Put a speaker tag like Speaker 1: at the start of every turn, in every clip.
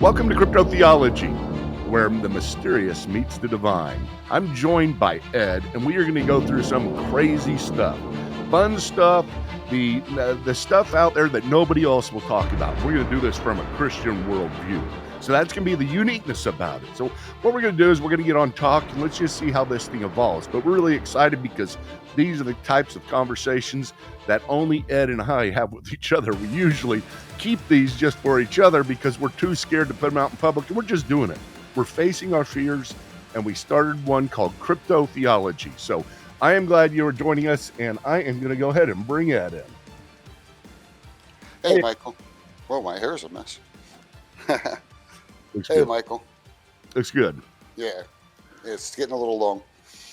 Speaker 1: Welcome to Cryptotheology, where the mysterious meets the divine. I'm joined by Ed, and we are going to go through some crazy stuff, fun stuff, the stuff out there that nobody else will talk about. We're going to do this from a Christian worldview. So that's going to be the uniqueness about it. So what we're going to do is we're going to get on talk, and let's just see how this thing evolves. But we're really excited because these are the types of conversations that only Ed and I have with each other. We usually keep these just for each other because we're too scared to put them out in public, and we're just doing it. We're facing our fears, and we started one called Cryptotheology. So I am glad you are joining us, and I am going to go ahead and bring Ed in.
Speaker 2: Hey, Michael. Well, my hair's a mess.
Speaker 1: Looks
Speaker 2: hey,
Speaker 1: good.
Speaker 2: Michael.
Speaker 1: Looks good.
Speaker 2: Yeah, it's getting a little long.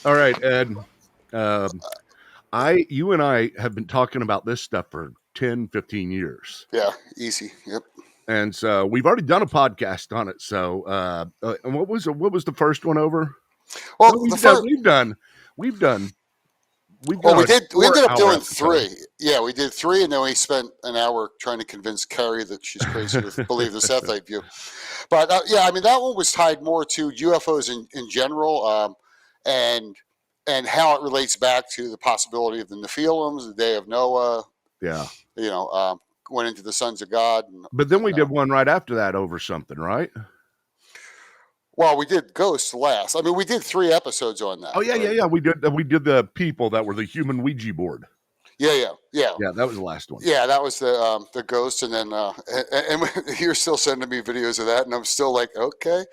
Speaker 1: All right, Ed. You and I have been talking about this stuff for 10, 15 years.
Speaker 2: Yeah, easy. Yep.
Speaker 1: And so we've already done a podcast on it. So, and what was the first one over?
Speaker 2: Well,
Speaker 1: we've done. We
Speaker 2: ended up doing three. Yeah, we did three, and then we spent an hour trying to convince Carrie that she's crazy to believe the Sethite view. But yeah, I mean, that one was tied more to UFOs in general, and how it relates back to the possibility of the Nephilims, the day of Noah.
Speaker 1: Yeah.
Speaker 2: Went into the sons of God.
Speaker 1: But then we did one right after that over something, right?
Speaker 2: Well, we did Ghosts last. I mean, we did 3 episodes on that.
Speaker 1: Oh yeah, right? Yeah. We did the people that were the human Ouija board. Yeah. That was the last one.
Speaker 2: Yeah, that was the Ghosts, and then and you're still sending me videos of that, and I'm still like, okay,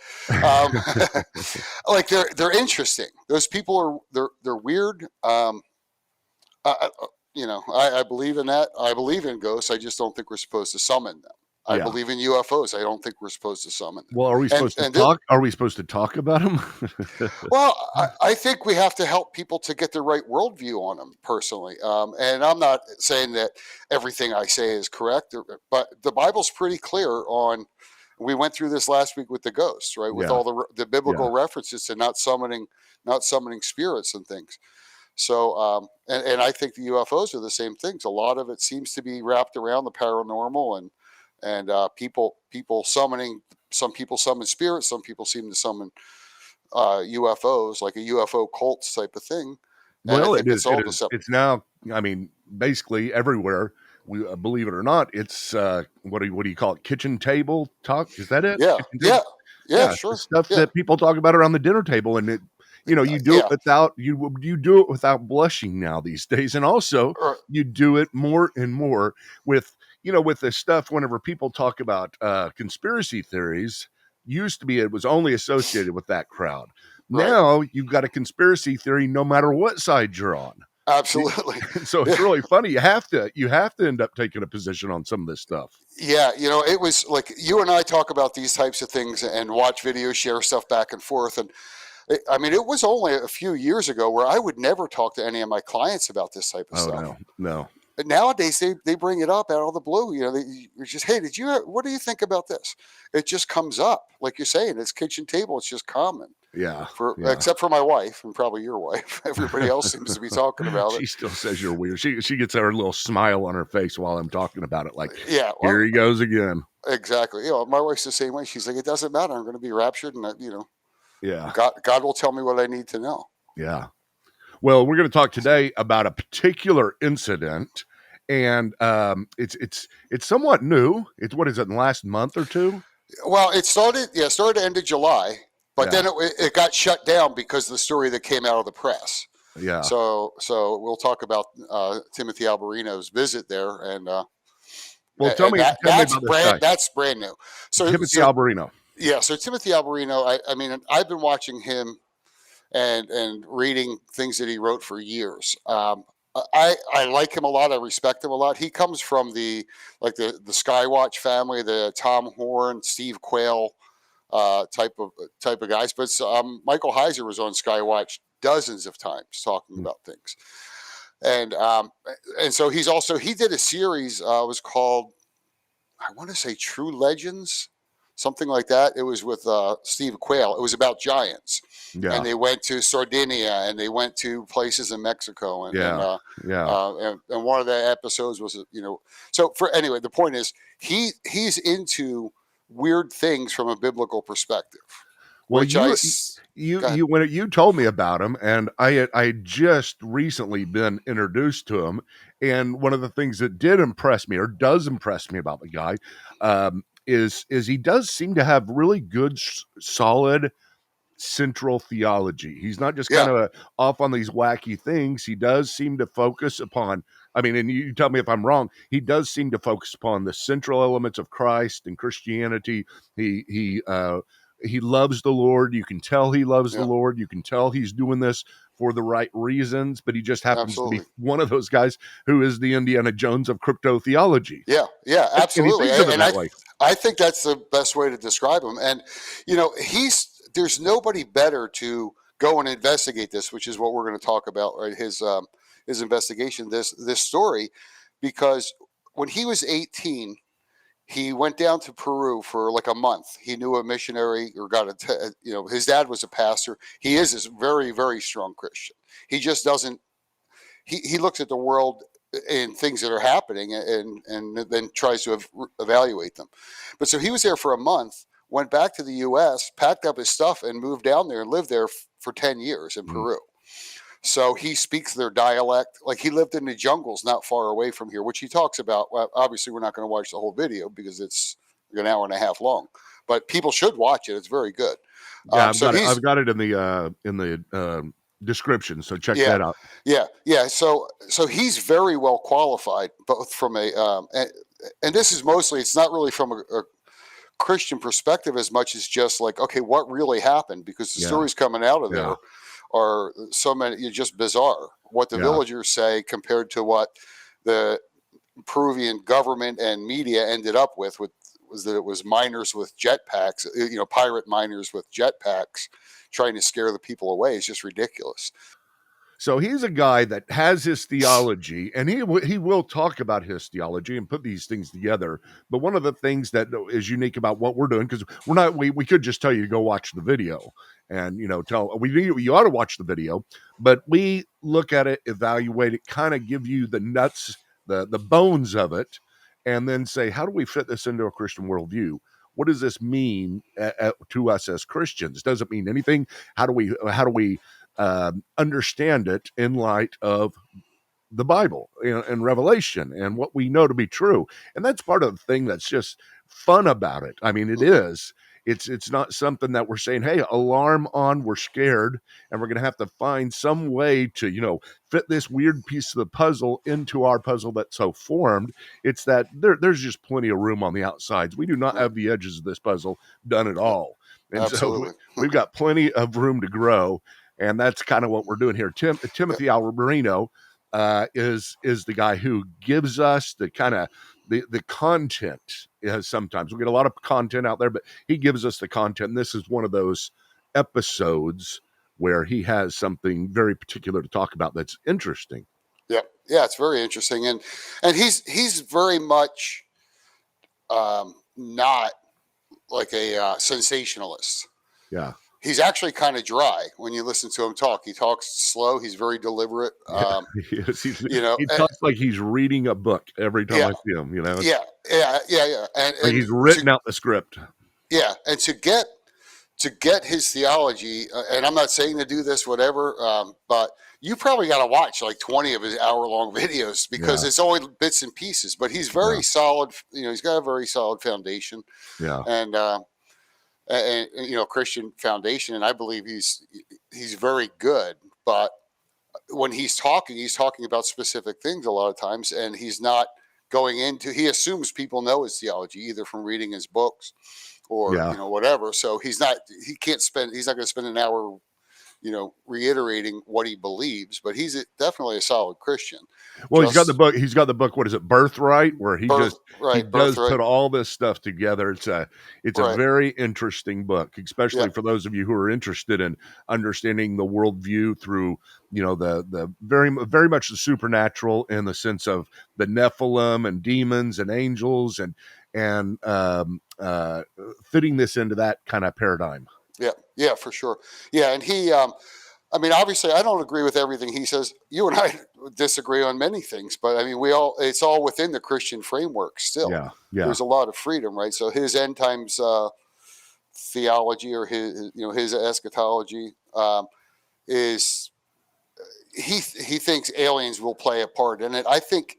Speaker 2: like they're interesting. Those people they're weird. I believe in that. I believe in ghosts. I just don't think we're supposed to summon them. I believe in UFOs. I don't think we're supposed to summon them.
Speaker 1: Well, are we supposed to talk? Are we supposed to talk about them?
Speaker 2: Well, I think we have to help people to get the right worldview on them personally. And I'm not saying that everything I say is correct, but the Bible's pretty clear on. We went through this last week with the ghosts, right? With all the biblical references to not summoning spirits and things. So, and I think the UFOs are the same things. A lot of it seems to be wrapped around the paranormal and people summoning. Some people summon spirits. Some people seem to summon UFOs, like a UFO cult type of thing. And
Speaker 1: well, it's now. I mean, basically everywhere. We believe it or not, it's what do you call it? Kitchen table talk? Is that it?
Speaker 2: Yeah, sure.
Speaker 1: Stuff that people talk about around the dinner table, and it. You do it without you do it without blushing now these days, and also you do it more and more with this stuff. Whenever people talk about conspiracy theories, used to be it was only associated with that crowd. Right. Now you've got a conspiracy theory, no matter what side you're on.
Speaker 2: Absolutely.
Speaker 1: So it's really funny. You have to end up taking a position on some of this stuff.
Speaker 2: Yeah, it was like you and I talk about these types of things and watch videos, share stuff back and forth, and. I mean, it was only a few years ago where I would never talk to any of my clients about this type of stuff.
Speaker 1: No.
Speaker 2: But nowadays, they bring it up out of the blue. You're just, hey, what do you think about this? It just comes up. Like you're saying, it's kitchen table. It's just common.
Speaker 1: Yeah.
Speaker 2: Except for my wife and probably your wife. Everybody else seems to be talking about it.
Speaker 1: She still says you're weird. She gets her little smile on her face while I'm talking about it. Like,
Speaker 2: here
Speaker 1: he goes again.
Speaker 2: Exactly. My wife's the same way. She's like, it doesn't matter. I'm going to be raptured and,
Speaker 1: Yeah.
Speaker 2: God will tell me what I need to know.
Speaker 1: Yeah. Well, we're going to talk today about a particular incident, and it's somewhat new. It's what is it, in the last month or two?
Speaker 2: Well, it started end of July, but then it got shut down because of the story that came out of the press.
Speaker 1: Yeah.
Speaker 2: So we'll talk about Timothy Alberino's visit there, and
Speaker 1: tell me about this guy.
Speaker 2: That's brand new. So
Speaker 1: Timothy Alberino.
Speaker 2: Yeah, so Timothy Alberino, I mean, I've been watching him and reading things that he wrote for years. I like him a lot. I respect him a lot. He comes from the Skywatch family, the Tom Horn, Steve Quayle type of guys. But Michael Heiser was on Skywatch dozens of times talking about things, and so he did a series. It was called, I want to say, True Legends. Something like that. It was with Steve Quayle. It was about giants, and they went to Sardinia, and they went to places in Mexico, and one of the episodes was, So anyway, the point is he's into weird things from a biblical perspective,
Speaker 1: Well,
Speaker 2: which I
Speaker 1: you
Speaker 2: go ahead.
Speaker 1: you when you told me about him, and I had just recently been introduced to him, and one of the things that did impress me or does impress me about the guy, is he does seem to have really good, solid central theology. He's not just kind
Speaker 2: Yeah,
Speaker 1: of off on these wacky things. He does seem to focus upon, I mean, and you tell me if I'm wrong, he does seem to focus upon the central elements of Christ and Christianity. He loves the Lord. You can tell he loves the
Speaker 2: yeah,
Speaker 1: Lord. You can tell he's doing this for the right reasons, but he just happens to be
Speaker 2: absolutely.
Speaker 1: one of those guys who is the Indiana Jones of crypto theology.
Speaker 2: Yeah, yeah,
Speaker 1: And he
Speaker 2: absolutely.
Speaker 1: thinks of it
Speaker 2: And
Speaker 1: that way.
Speaker 2: I think that's the best way to describe him. And there's nobody better to go and investigate this, which is what we're going to talk about, right? His investigation, this story, because when he was 18, he went down to Peru for like a month. He knew a missionary or his dad was a pastor. He is a very, very strong Christian. He just doesn't, he looks at the world and things that are happening and then tries to evaluate them. But so he was there for a month, went back to the U.S., packed up his stuff, and moved down there and lived there for 10 years in
Speaker 1: Mm.
Speaker 2: Peru. So he speaks their dialect. Like he lived in the jungles not far away from here, which he talks about. Well, obviously, we're not going to watch the whole video because it's an hour and a half long, but people should watch it. It's very good.
Speaker 1: Yeah,
Speaker 2: So
Speaker 1: I've
Speaker 2: he's
Speaker 1: got it in the description. So check
Speaker 2: yeah,
Speaker 1: that out.
Speaker 2: yeah. So he's very well qualified, both from and this is mostly, it's not really from a Christian perspective as much as just like, okay, what really happened? Because the
Speaker 1: Yeah,
Speaker 2: stories coming out of
Speaker 1: yeah,
Speaker 2: there are so many, just bizarre. What the
Speaker 1: yeah.
Speaker 2: villagers say compared to what the Peruvian government and media ended up with was that it was miners with jetpacks, pirate miners with jetpacks trying to scare the people away. It's just ridiculous.
Speaker 1: So he's a guy that has his theology, and he will talk about his theology and put these things together. But one of the things that is unique about what we're doing, because we could just tell you to go watch the video, and tell you ought to watch the video, but we look at it, evaluate it, kind of give you the nuts, the bones of it, and then say, how do we fit this into a Christian worldview? What does this mean to us as Christians? Does it mean anything? How do we understand it in light of the Bible and Revelation and what we know to be true? And that's part of the thing that's just fun about it. I mean, it
Speaker 2: Mm-hmm.
Speaker 1: is. It's not something that we're saying, hey, alarm on, we're scared, and we're gonna have to find some way to, fit this weird piece of the puzzle into our puzzle that's so formed. It's that there's just plenty of room on the outsides. We do not
Speaker 2: Right.
Speaker 1: have the edges of this puzzle done at
Speaker 2: Yeah,
Speaker 1: all. And so
Speaker 2: absolutely.
Speaker 1: we've got plenty of room to grow, and that's kind of what we're doing here.
Speaker 2: Yep.
Speaker 1: Timothy Alberino is the guy who gives us the kind of the content. Sometimes we get a lot of content out there, but he gives us the content. And this is one of those episodes where he has something very particular to talk about that's interesting.
Speaker 2: Yep. Yeah, it's very interesting, and he's very much not like a sensationalist.
Speaker 1: Yeah.
Speaker 2: He's actually kind of dry when you listen to him talk. He talks slow. He's very deliberate.
Speaker 1: Yeah, he's,
Speaker 2: You know,
Speaker 1: he talks like he's reading a book every time
Speaker 2: yeah,
Speaker 1: I see him. It's
Speaker 2: yeah,
Speaker 1: like
Speaker 2: and
Speaker 1: he's written out the script.
Speaker 2: and to get his theology, and I'm not saying to do this, whatever, but you probably got to watch like 20 of his hour-long videos because
Speaker 1: Yeah,
Speaker 2: it's only bits and pieces. But he's
Speaker 1: yeah,
Speaker 2: very solid. He's got a very solid foundation,
Speaker 1: yeah.
Speaker 2: and Christian foundation, and I believe he's very good. But when he's talking about specific things a lot of times, and he's not going into. He assumes people know his theology either from reading his books or
Speaker 1: Yeah.
Speaker 2: whatever. So he's not. He can't spend. He's not going to spend an hour reiterating what he believes. But definitely a solid Christian.
Speaker 1: Well, he's got the
Speaker 2: Just
Speaker 1: book. He's got the book. What is it, Birthright? Where he does
Speaker 2: birthright,
Speaker 1: put all this stuff together. It's a
Speaker 2: right.
Speaker 1: very interesting book,
Speaker 2: Yeah,
Speaker 1: especially for those of you who are interested in understanding the worldview through the very much the supernatural in the sense of the Nephilim and demons and angels and fitting this into that kind of paradigm.
Speaker 2: yeah, yeah, for sure. Yeah, and I mean, obviously, I don't agree with everything he says. You and I disagree on many things, but I mean, it's all within the Christian framework still.
Speaker 1: Yeah, yeah,
Speaker 2: There's a lot of freedom, right? So his end times theology, or his eschatology, is he thinks aliens will play a part in it. I think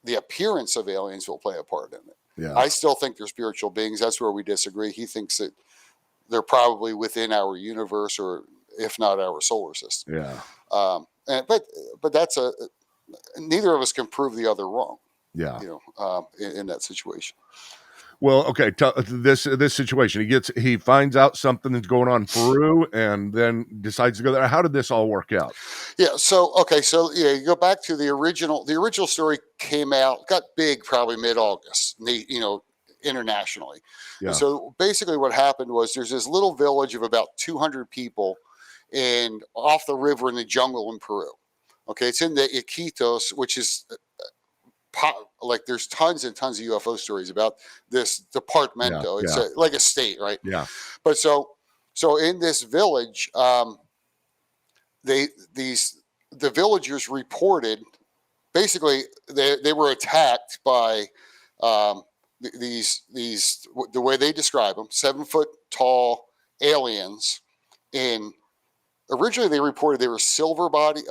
Speaker 2: the appearance of aliens will play a part in it.
Speaker 1: yeah,
Speaker 2: I still think they're spiritual beings. That's where we disagree. He thinks that they're probably within our universe, or if not our solar system.
Speaker 1: yeah,
Speaker 2: But that's neither of us can prove the other wrong.
Speaker 1: yeah.
Speaker 2: In that situation.
Speaker 1: Well, okay. This situation, he finds out something that's going on in Peru, and then decides to go there. How did this all work out?
Speaker 2: Yeah. So you go back to the original. The original story got big probably mid-August. Internationally.
Speaker 1: Yeah.
Speaker 2: And so basically, what happened was there's this little village of about 200 people, off the river in the jungle in Peru. Okay, it's in the Iquitos, which is like there's tons and tons of UFO stories about this departmento. It's like a state, right?
Speaker 1: Yeah.
Speaker 2: But so in this village, the villagers reported basically they were attacked by the way they describe them, 7-foot tall aliens. Originally they reported they were silver body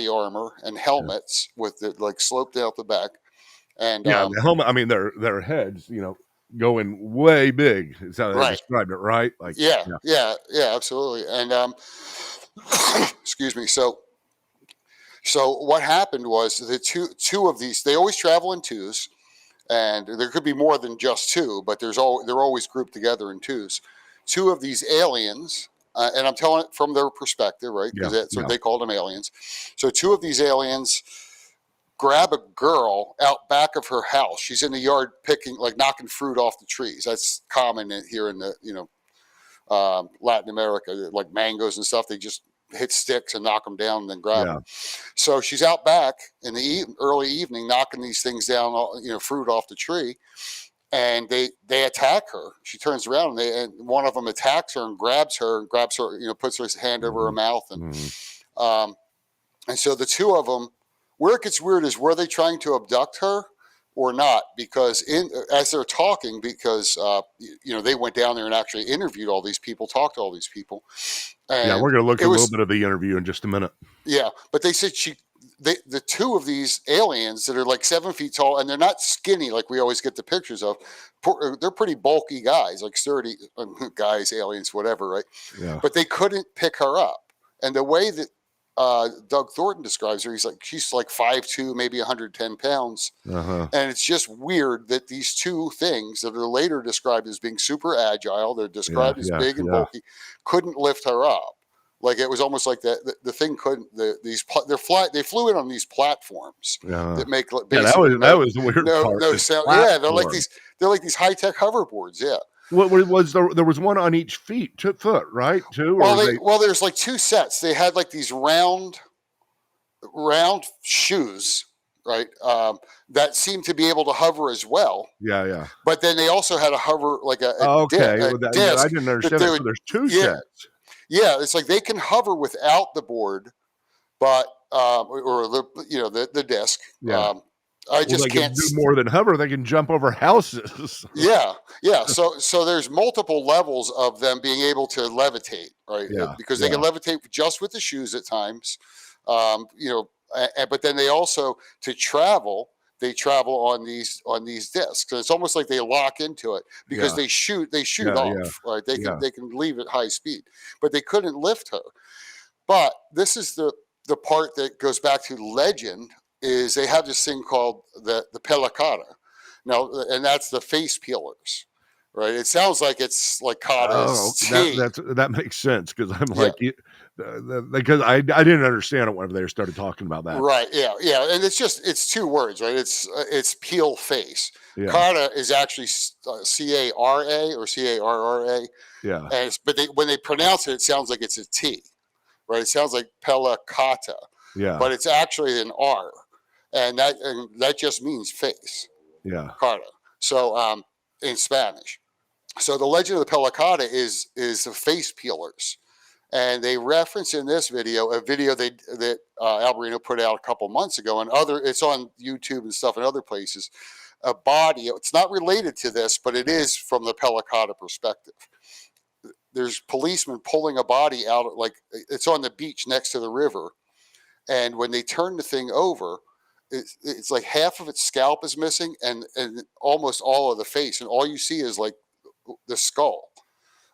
Speaker 2: armor and helmets with the sloped out the back. And
Speaker 1: the helmet. I mean, their heads, going way big. Is how they described it, right?
Speaker 2: Yeah, absolutely. And excuse me. So what happened was the two of these. They always travel in twos, and there could be more than just two, but they're always grouped together in twos. Two of these aliens. And I'm telling it from their perspective, right? Because that's what they called them, aliens. So two of these aliens grab a girl out back of her house. She's in the yard knocking fruit off the trees. That's common here in the Latin America, like mangoes and stuff. They just hit sticks and knock them down and then grab them. So she's out back in the early evening knocking these things down, fruit off the tree. And they attack her. She turns around and one of them attacks her and grabs her, puts her hand over her mouth. And so the two of them, where it gets weird is, were they trying to abduct her or not? Because as they're talking, they went down there and actually interviewed all these people, talked to all these people. And
Speaker 1: we're going to look at a little bit of the interview in just a minute.
Speaker 2: Yeah, but they said the two of these aliens that are like 7 feet tall, and they're not skinny like we always get the pictures of. They're pretty bulky guys, like sturdy guys, aliens, whatever, right?
Speaker 1: Yeah.
Speaker 2: But they couldn't pick her up. And the way that Doug Thornton describes her, she's like 5'2", maybe 110 pounds.
Speaker 1: Uh-huh.
Speaker 2: And it's just weird that these two things that are later described as being super agile, they're described as big and bulky, couldn't lift her up. Like it was almost like the thing couldn't. They flew in on these platforms that make
Speaker 1: that was the weird part.
Speaker 2: No sound. Yeah, they're like these high tech hoverboards. Yeah.
Speaker 1: What was there was one on each foot, right? Two.
Speaker 2: Well, there's like two sets. They had like these round shoes, right? That seemed to be able to hover as well.
Speaker 1: Yeah.
Speaker 2: But then they also had a hover like a disc.
Speaker 1: I didn't understand that. So there's two sets.
Speaker 2: Yeah, it's like they can hover without the board, but or the disc.
Speaker 1: Yeah.
Speaker 2: I just can't
Speaker 1: do more than hover. They can jump over houses.
Speaker 2: Yeah. So there's multiple levels of them being able to levitate, right?
Speaker 1: Yeah.
Speaker 2: Because they can levitate just with the shoes at times, but then they also they travel on these discs, and it's almost like they lock into it because they shoot off, right? They can leave at high speed, but they couldn't lift her. But this is the part that goes back to legend, is they have this thing called the pelacata. Now, and that's the face peelers, right? It sounds like it's like Kata's
Speaker 1: that makes sense, because I'm like, because I didn't understand it whenever they started talking about that.
Speaker 2: Right. Yeah. And it's two words, right? It's peel face.
Speaker 1: Yeah.
Speaker 2: Kata is actually C-A-R-A or C-A-R-R-A.
Speaker 1: Yeah.
Speaker 2: And but when they pronounce it, it sounds like it's a T, right? It sounds like pelacata.
Speaker 1: Yeah.
Speaker 2: But it's actually an R, and that just means face.
Speaker 1: Yeah.
Speaker 2: Kata. So in Spanish. So the legend of the pelacata is the face peelers. And they reference in this video a video that Alberino put out a couple months ago, and it's on YouTube and stuff and other places. A body. It's not related to this, but it is from the Pellicata perspective. There's policemen pulling a body out, like it's on the beach next to the river, and when they turn the thing over, it's like half of its scalp is missing, and almost all of the face, and all you see is like the skull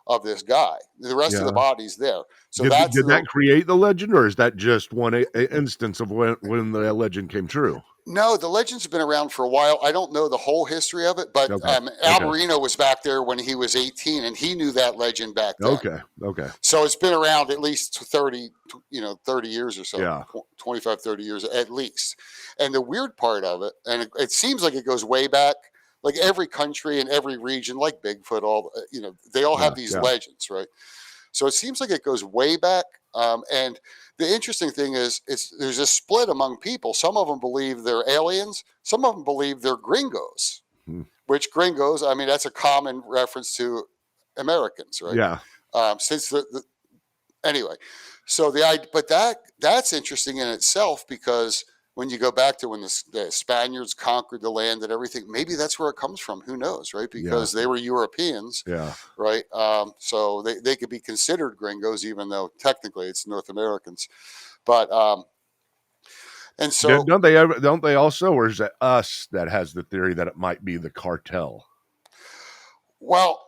Speaker 2: of this guy. The rest of the
Speaker 1: Yeah.
Speaker 2: body's there. So
Speaker 1: Did that create the legend, or is that just one instance of when the legend came true?
Speaker 2: No, the legend's been around for a while. I don't know the whole history of it, but
Speaker 1: Okay.
Speaker 2: Alberino was back there when he was 18, and he knew that legend back then.
Speaker 1: Okay.
Speaker 2: So it's been around at least 30 years or so.
Speaker 1: Yeah.
Speaker 2: 25, 30 years at least. And the weird part of it, and it seems like it goes way back, like every country and every region, like Bigfoot, they all have these legends, right? So it seems like it goes way back. And the interesting thing is, there's a split among people. Some of them believe they're aliens. Some of them believe they're gringos. Which gringos? I mean, that's a common reference to Americans, right?
Speaker 1: Yeah.
Speaker 2: Since anyway, so but that's interesting in itself, because when you go back to when the Spaniards conquered the land and everything, maybe that's where it comes from. Who knows, right? Because they were Europeans, right? So they could be considered gringos, even though technically it's North Americans. But and so
Speaker 1: don't they also, or is it us that has the theory that it might be the cartel?
Speaker 2: Well,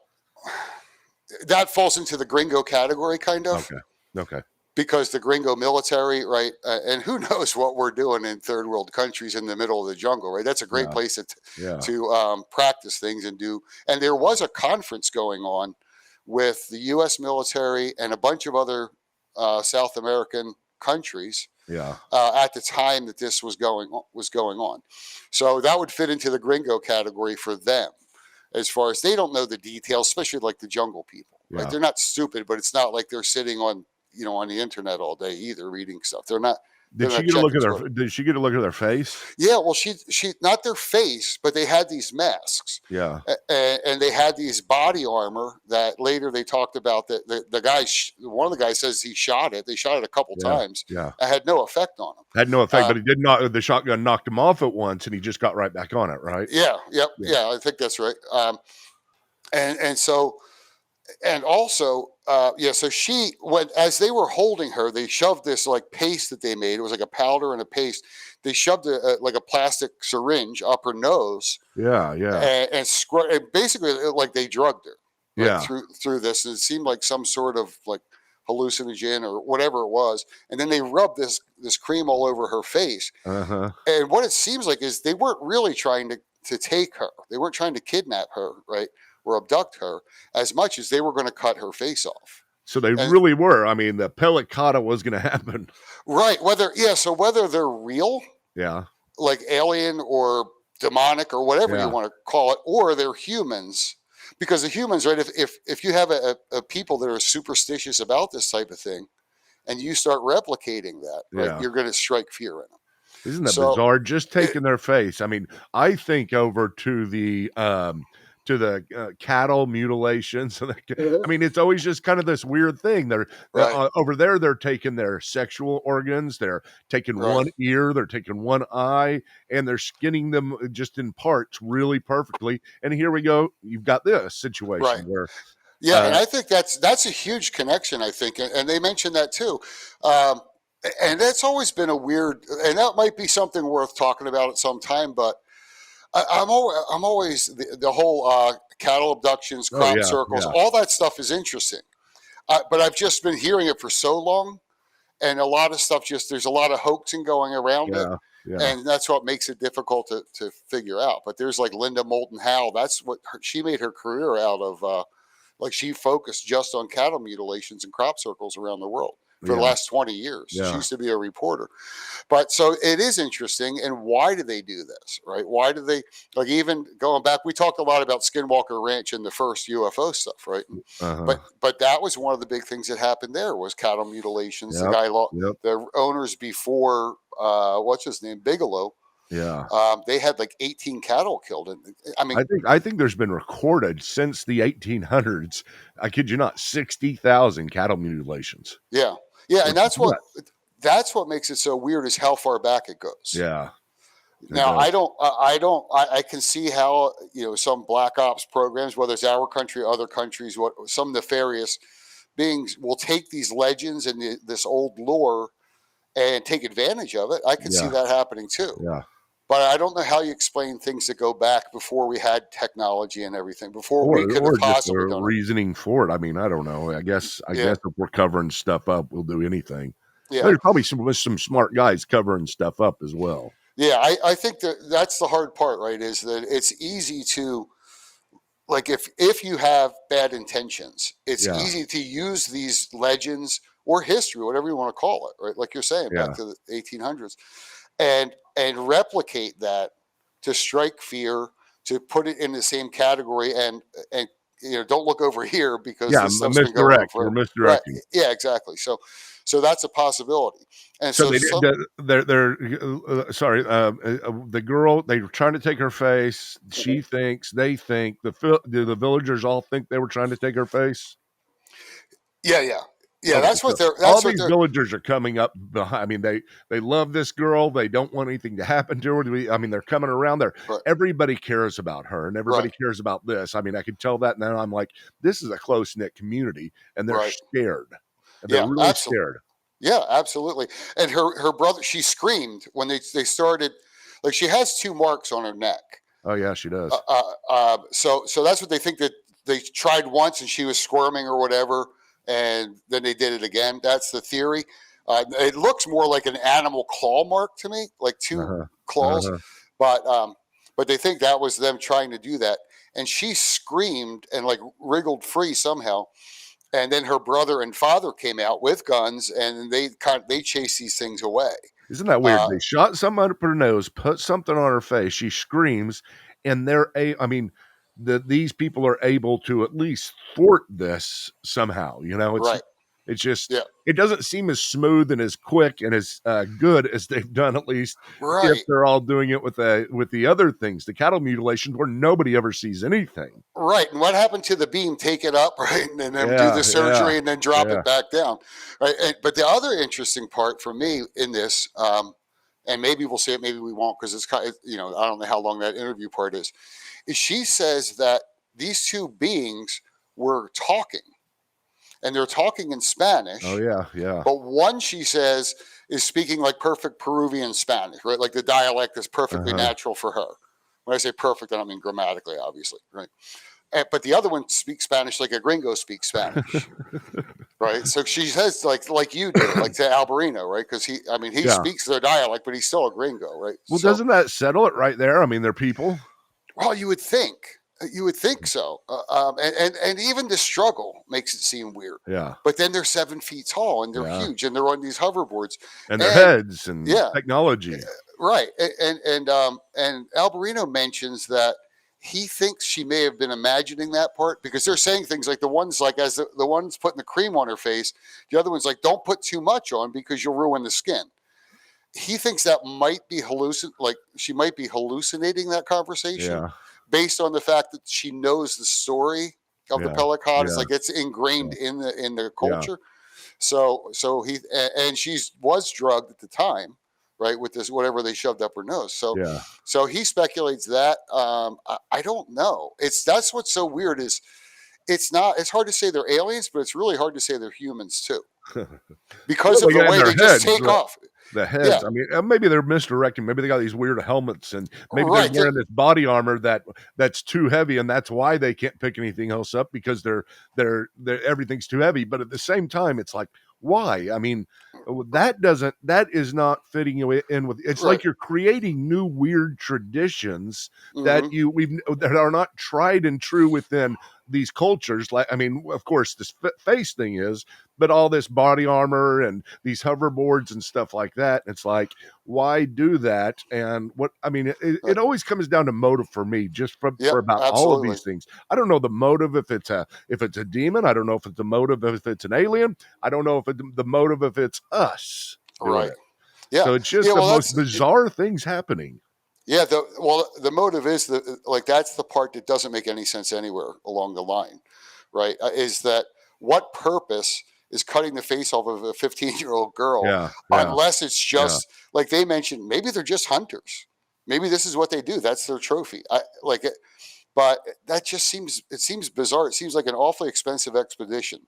Speaker 2: that falls into the gringo category, kind of.
Speaker 1: Okay.
Speaker 2: Because the gringo military, right? And who knows what we're doing in third world countries in the middle of the jungle, right? That's a great place to practice things and do. And there was a conference going on with the U.S. military and a bunch of other South American countries at the time that this was going on. So that would fit into the gringo category for them, as far as they don't know the details, especially like the jungle people. Right? They're not stupid, but it's not like they're sitting on the internet all day either, reading stuff. They're not.
Speaker 1: Did she get a look at their face?
Speaker 2: Yeah, well, she not their face, but they had these masks.
Speaker 1: Yeah,
Speaker 2: and they had these body armor that later they talked about that the guy, one of the guys says he shot it. They shot it a couple times.
Speaker 1: Yeah,
Speaker 2: it had no effect on him.
Speaker 1: Had no effect, but it did not. The shotgun knocked him off at once, and he just got right back on it. Right?
Speaker 2: Yeah. I think that's right. And so. And also, so she went, as they were holding her, they shoved this like paste that they made. It was like a powder and a paste. They shoved like a plastic syringe up her nose. And basically like they drugged her. Through this. And it seemed like some sort of like hallucinogen or whatever it was. And then they rubbed this cream all over her face. And what it seems like is they weren't really trying to take her. They weren't trying to kidnap her, right? Or abduct her, as much as they were going to cut her face off.
Speaker 1: So they really were. I mean, the Pellicata was going to happen.
Speaker 2: Right. So whether they're real, like alien or demonic or whatever you want to call it, or they're humans, because the humans, right, if you have a people that are superstitious about this type of thing, and you start replicating that, right, you're going to strike fear in them.
Speaker 1: Isn't that bizarre? Just taking their face. I mean, I think over to the cattle mutilations. I mean, it's always just kind of this weird thing. They're over there. They're taking their sexual organs. They're taking one ear. They're taking one eye, and they're skinning them just in parts really perfectly. And here we go. You've got this situation where.
Speaker 2: Yeah, and I think that's a huge connection. I think, and they mentioned that too. And that's always been a weird, and that might be something worth talking about at some time, but. I'm always the whole cattle abductions, crop circles, all that stuff is interesting. But I've just been hearing it for so long, and a lot of stuff there's a lot of hoaxing going around it, and that's what makes it difficult to figure out. But there's like Linda Moulton Howe. That's what she made her career out of. Like she focused just on cattle mutilations and crop circles around the world for the last 20 years. She used to be a reporter. But so it is interesting. And why do they do this, right? Why do they, like even going back, we talked a lot about Skinwalker Ranch and the first UFO stuff, right? But that was one of the big things that happened there was cattle mutilations. The guy, the owners before, what's his name, Bigelow,
Speaker 1: Yeah.
Speaker 2: They had like 18 cattle killed. And I mean,
Speaker 1: I think there's been recorded since the 1800s, I kid you not, 60,000 cattle mutilations,
Speaker 2: yeah, yeah, and
Speaker 1: which is nuts.
Speaker 2: that's what makes it so weird is how far back it goes.
Speaker 1: Yeah, it
Speaker 2: Now,
Speaker 1: does.
Speaker 2: I can see how, some black ops programs, whether it's our country, other countries, what some nefarious beings will take these legends and this old lore and take advantage of it. I can see
Speaker 1: Yeah,
Speaker 2: that happening too.
Speaker 1: yeah.
Speaker 2: But I don't know how you explain things that go back before we had technology and everything, before we could have
Speaker 1: Or just a
Speaker 2: possibly done it.
Speaker 1: reasoning for it. I mean, I don't know. I guess
Speaker 2: Yeah,
Speaker 1: if we're covering stuff up, we'll do anything.
Speaker 2: yeah,
Speaker 1: There's probably some smart guys covering stuff up as well.
Speaker 2: yeah. I think that's the hard part, right? Is that it's easy to, like, if you have bad intentions, it's
Speaker 1: Yeah,
Speaker 2: easy to use these legends or history, whatever you want to call it, right? Like you're saying, back
Speaker 1: yeah.
Speaker 2: to the 1800s, and replicate that to strike fear, to put it in the same category, and don't look over here because
Speaker 1: Yeah,
Speaker 2: this stuff's been going on
Speaker 1: misdirect. We're
Speaker 2: forever, right?
Speaker 1: misdirecting.
Speaker 2: Yeah, exactly. So that's a possibility, and
Speaker 1: So
Speaker 2: so
Speaker 1: they did.
Speaker 2: some,
Speaker 1: They're sorry. The girl, they were trying to take her face. She thinks, they think, do the villagers all think they were trying to take her face?
Speaker 2: yeah, yeah, yeah.
Speaker 1: Okay,
Speaker 2: That's
Speaker 1: so
Speaker 2: what they're.
Speaker 1: all
Speaker 2: That's what
Speaker 1: these
Speaker 2: they're.
Speaker 1: villagers are coming up behind. I mean, they love this girl. They don't want anything to happen to her. I mean, they're coming around there.
Speaker 2: Right,
Speaker 1: Everybody cares about her, and
Speaker 2: right,
Speaker 1: everybody cares about this. I mean, I could tell that, and then I'm like, this is a close knit community, and they're
Speaker 2: right.
Speaker 1: scared, and they're
Speaker 2: Yeah,
Speaker 1: really
Speaker 2: absolutely.
Speaker 1: scared.
Speaker 2: Yeah, absolutely. And her brother, she screamed when they started. Like, she has two marks on her neck.
Speaker 1: Oh yeah, she does.
Speaker 2: So that's what they think, that they tried once and she was squirming or whatever, and then they did it again. That's the theory. It looks more like an animal claw mark to me, like
Speaker 1: Uh
Speaker 2: two
Speaker 1: huh. Uh
Speaker 2: claws,
Speaker 1: huh.
Speaker 2: but they think that was them trying to do that. And she screamed and like wriggled free somehow. And then her brother and father came out with guns, and they chased these things away.
Speaker 1: Isn't that weird?
Speaker 2: Uh,
Speaker 1: They shot something up her nose, put something on her face. She screams, and I mean, these people are able to at least thwart this somehow.
Speaker 2: right.
Speaker 1: It's just
Speaker 2: Yeah.
Speaker 1: it doesn't seem as smooth and as quick and as good as they've done. At least if
Speaker 2: Right.
Speaker 1: they're all doing it with the other things, the cattle mutilations, where nobody ever sees anything.
Speaker 2: Right. And what happened to the beam? Take it up, right, and then do
Speaker 1: Yeah,
Speaker 2: the
Speaker 1: yeah,
Speaker 2: surgery and then drop
Speaker 1: yeah.
Speaker 2: it back down, right? But the other interesting part for me in this, and maybe we'll say it, maybe we won't, because it's kind of, I don't know how long that interview part is she says that these two beings were talking, and they're talking in
Speaker 1: Oh
Speaker 2: Spanish,
Speaker 1: yeah, yeah.
Speaker 2: but one, she says, is speaking like perfect Peruvian Spanish, right? Like the dialect is
Speaker 1: Uh
Speaker 2: perfectly
Speaker 1: huh.
Speaker 2: natural for her. When I say perfect, I don't mean grammatically, obviously, right? But the other one speaks Spanish like a gringo speaks Spanish, right? So she says, like you did, like to Alberino, right? Because he
Speaker 1: Yeah.
Speaker 2: speaks their dialect, but he's still a gringo, right?
Speaker 1: Well,
Speaker 2: So,
Speaker 1: doesn't that settle it right there? I mean, they're people.
Speaker 2: well, you would think so, and even the struggle makes it seem weird.
Speaker 1: Yeah,
Speaker 2: But then they're 7 feet tall and they're
Speaker 1: yeah.
Speaker 2: huge and they're on these hoverboards,
Speaker 1: And their
Speaker 2: and
Speaker 1: heads and
Speaker 2: yeah,
Speaker 1: technology.
Speaker 2: right. And Alberino mentions that he thinks she may have been imagining that part, because they're saying things like, the ones like, as the one's putting the cream on her face, the other one's like, don't put too much on because you'll ruin the skin. He thinks that might be like she might be hallucinating that conversation,
Speaker 1: Yeah,
Speaker 2: based on the fact that she knows the story of the
Speaker 1: yeah,
Speaker 2: Pelican. It's
Speaker 1: yeah,
Speaker 2: like it's ingrained
Speaker 1: yeah,
Speaker 2: in the
Speaker 1: yeah,
Speaker 2: culture. So he, and she was drugged at the time, right, with this whatever they shoved up her nose.
Speaker 1: yeah.
Speaker 2: So he speculates that. I don't know. That's what's so weird is it's not. It's hard to say they're aliens, but it's really hard to say they're humans too,
Speaker 1: Well,
Speaker 2: because of
Speaker 1: they
Speaker 2: the
Speaker 1: got in
Speaker 2: way
Speaker 1: their
Speaker 2: they just
Speaker 1: heads.
Speaker 2: take off.
Speaker 1: The
Speaker 2: Yeah,
Speaker 1: heads. I mean, maybe they're misdirecting. Maybe they got these weird helmets, and maybe they're
Speaker 2: right.
Speaker 1: wearing this body armor that's too heavy, and that's why they can't pick anything else up, because they're everything's too heavy. But at the same time, it's like, why? I mean, that is not fitting you in with. It's
Speaker 2: Right.
Speaker 1: like you're creating new weird traditions
Speaker 2: Hmm.
Speaker 1: that are not tried and true within these cultures. Like, I mean, of course, this face thing is, but all this body armor and these hoverboards and stuff like that. It's like, why do that? And what, I mean, it
Speaker 2: Right.
Speaker 1: always comes down to motive for me, just
Speaker 2: Yep.
Speaker 1: for about all of
Speaker 2: Absolutely.
Speaker 1: these things. I don't know the motive, if it's a demon. I don't know if it's a motive, if it's an alien. I don't know if the motive, if it's us doing
Speaker 2: Right.
Speaker 1: it.
Speaker 2: Yeah.
Speaker 1: So it's just
Speaker 2: Yeah.
Speaker 1: the
Speaker 2: Well,
Speaker 1: most bizarre things happening.
Speaker 2: Yeah, the motive is that's the part that doesn't make any sense anywhere along the line, right? Is that what purpose is cutting the face off of a 15-year-old girl
Speaker 1: Yeah, yeah,
Speaker 2: unless it's
Speaker 1: yeah.
Speaker 2: just like they mentioned, maybe they're just hunters. Maybe this is what they do. That's their trophy. But that just seems bizarre. It seems like an awfully expensive expedition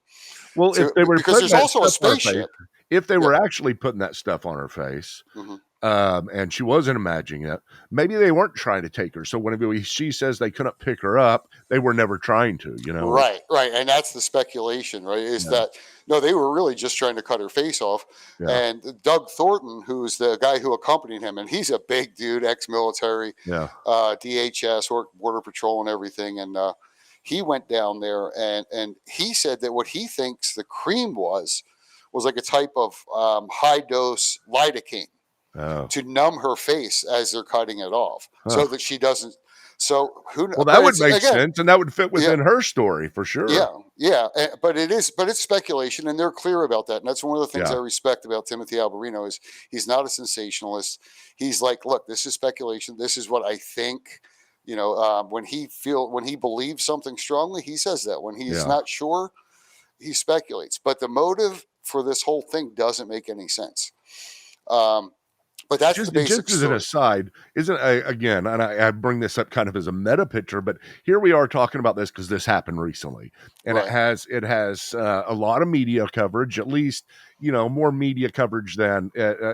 Speaker 1: Well, if
Speaker 2: to
Speaker 1: they were
Speaker 2: because
Speaker 1: putting
Speaker 2: there's
Speaker 1: that
Speaker 2: also a
Speaker 1: stuff on her face,
Speaker 2: spaceship.
Speaker 1: if they
Speaker 2: Yeah.
Speaker 1: were actually putting that stuff on her face,
Speaker 2: Hmm.
Speaker 1: and she wasn't imagining it, maybe they weren't trying to take her. So whenever she says they couldn't pick her up, they were never trying to, you know?
Speaker 2: Right, right, and that's the speculation, right? Is
Speaker 1: Yeah,
Speaker 2: that no, they were really just trying to cut her face off.
Speaker 1: yeah,
Speaker 2: And Doug Thornton, who's the guy who accompanied him, and he's a big dude, ex-military,
Speaker 1: yeah.
Speaker 2: DHS or Border Patrol and everything, and he went down there and he said that what he thinks the cream was like a type of high dose lidocaine
Speaker 1: Oh,
Speaker 2: to numb her face as they're cutting it off,
Speaker 1: huh.
Speaker 2: so that she doesn't. So who?
Speaker 1: Well, that
Speaker 2: But
Speaker 1: would
Speaker 2: it's
Speaker 1: make
Speaker 2: again,
Speaker 1: sense, and that would fit
Speaker 2: yeah.
Speaker 1: within her story for sure.
Speaker 2: Yeah, but it's speculation, and they're clear about that. And that's one of the things I
Speaker 1: Yeah,
Speaker 2: respect about Timothy Alberino is he's not a sensationalist. He's like, look, this is speculation. This is what I think. When he believes something strongly, he says that. When he's
Speaker 1: yeah.
Speaker 2: not sure, he speculates. But the motive for this whole thing doesn't make any sense. Um, but that's the
Speaker 1: Just
Speaker 2: basic
Speaker 1: as an
Speaker 2: story.
Speaker 1: aside, isn't again, and I bring this up kind of as a meta picture, but here we are talking about this because this happened recently, and
Speaker 2: Right.
Speaker 1: it has a lot of media coverage, at least more media coverage than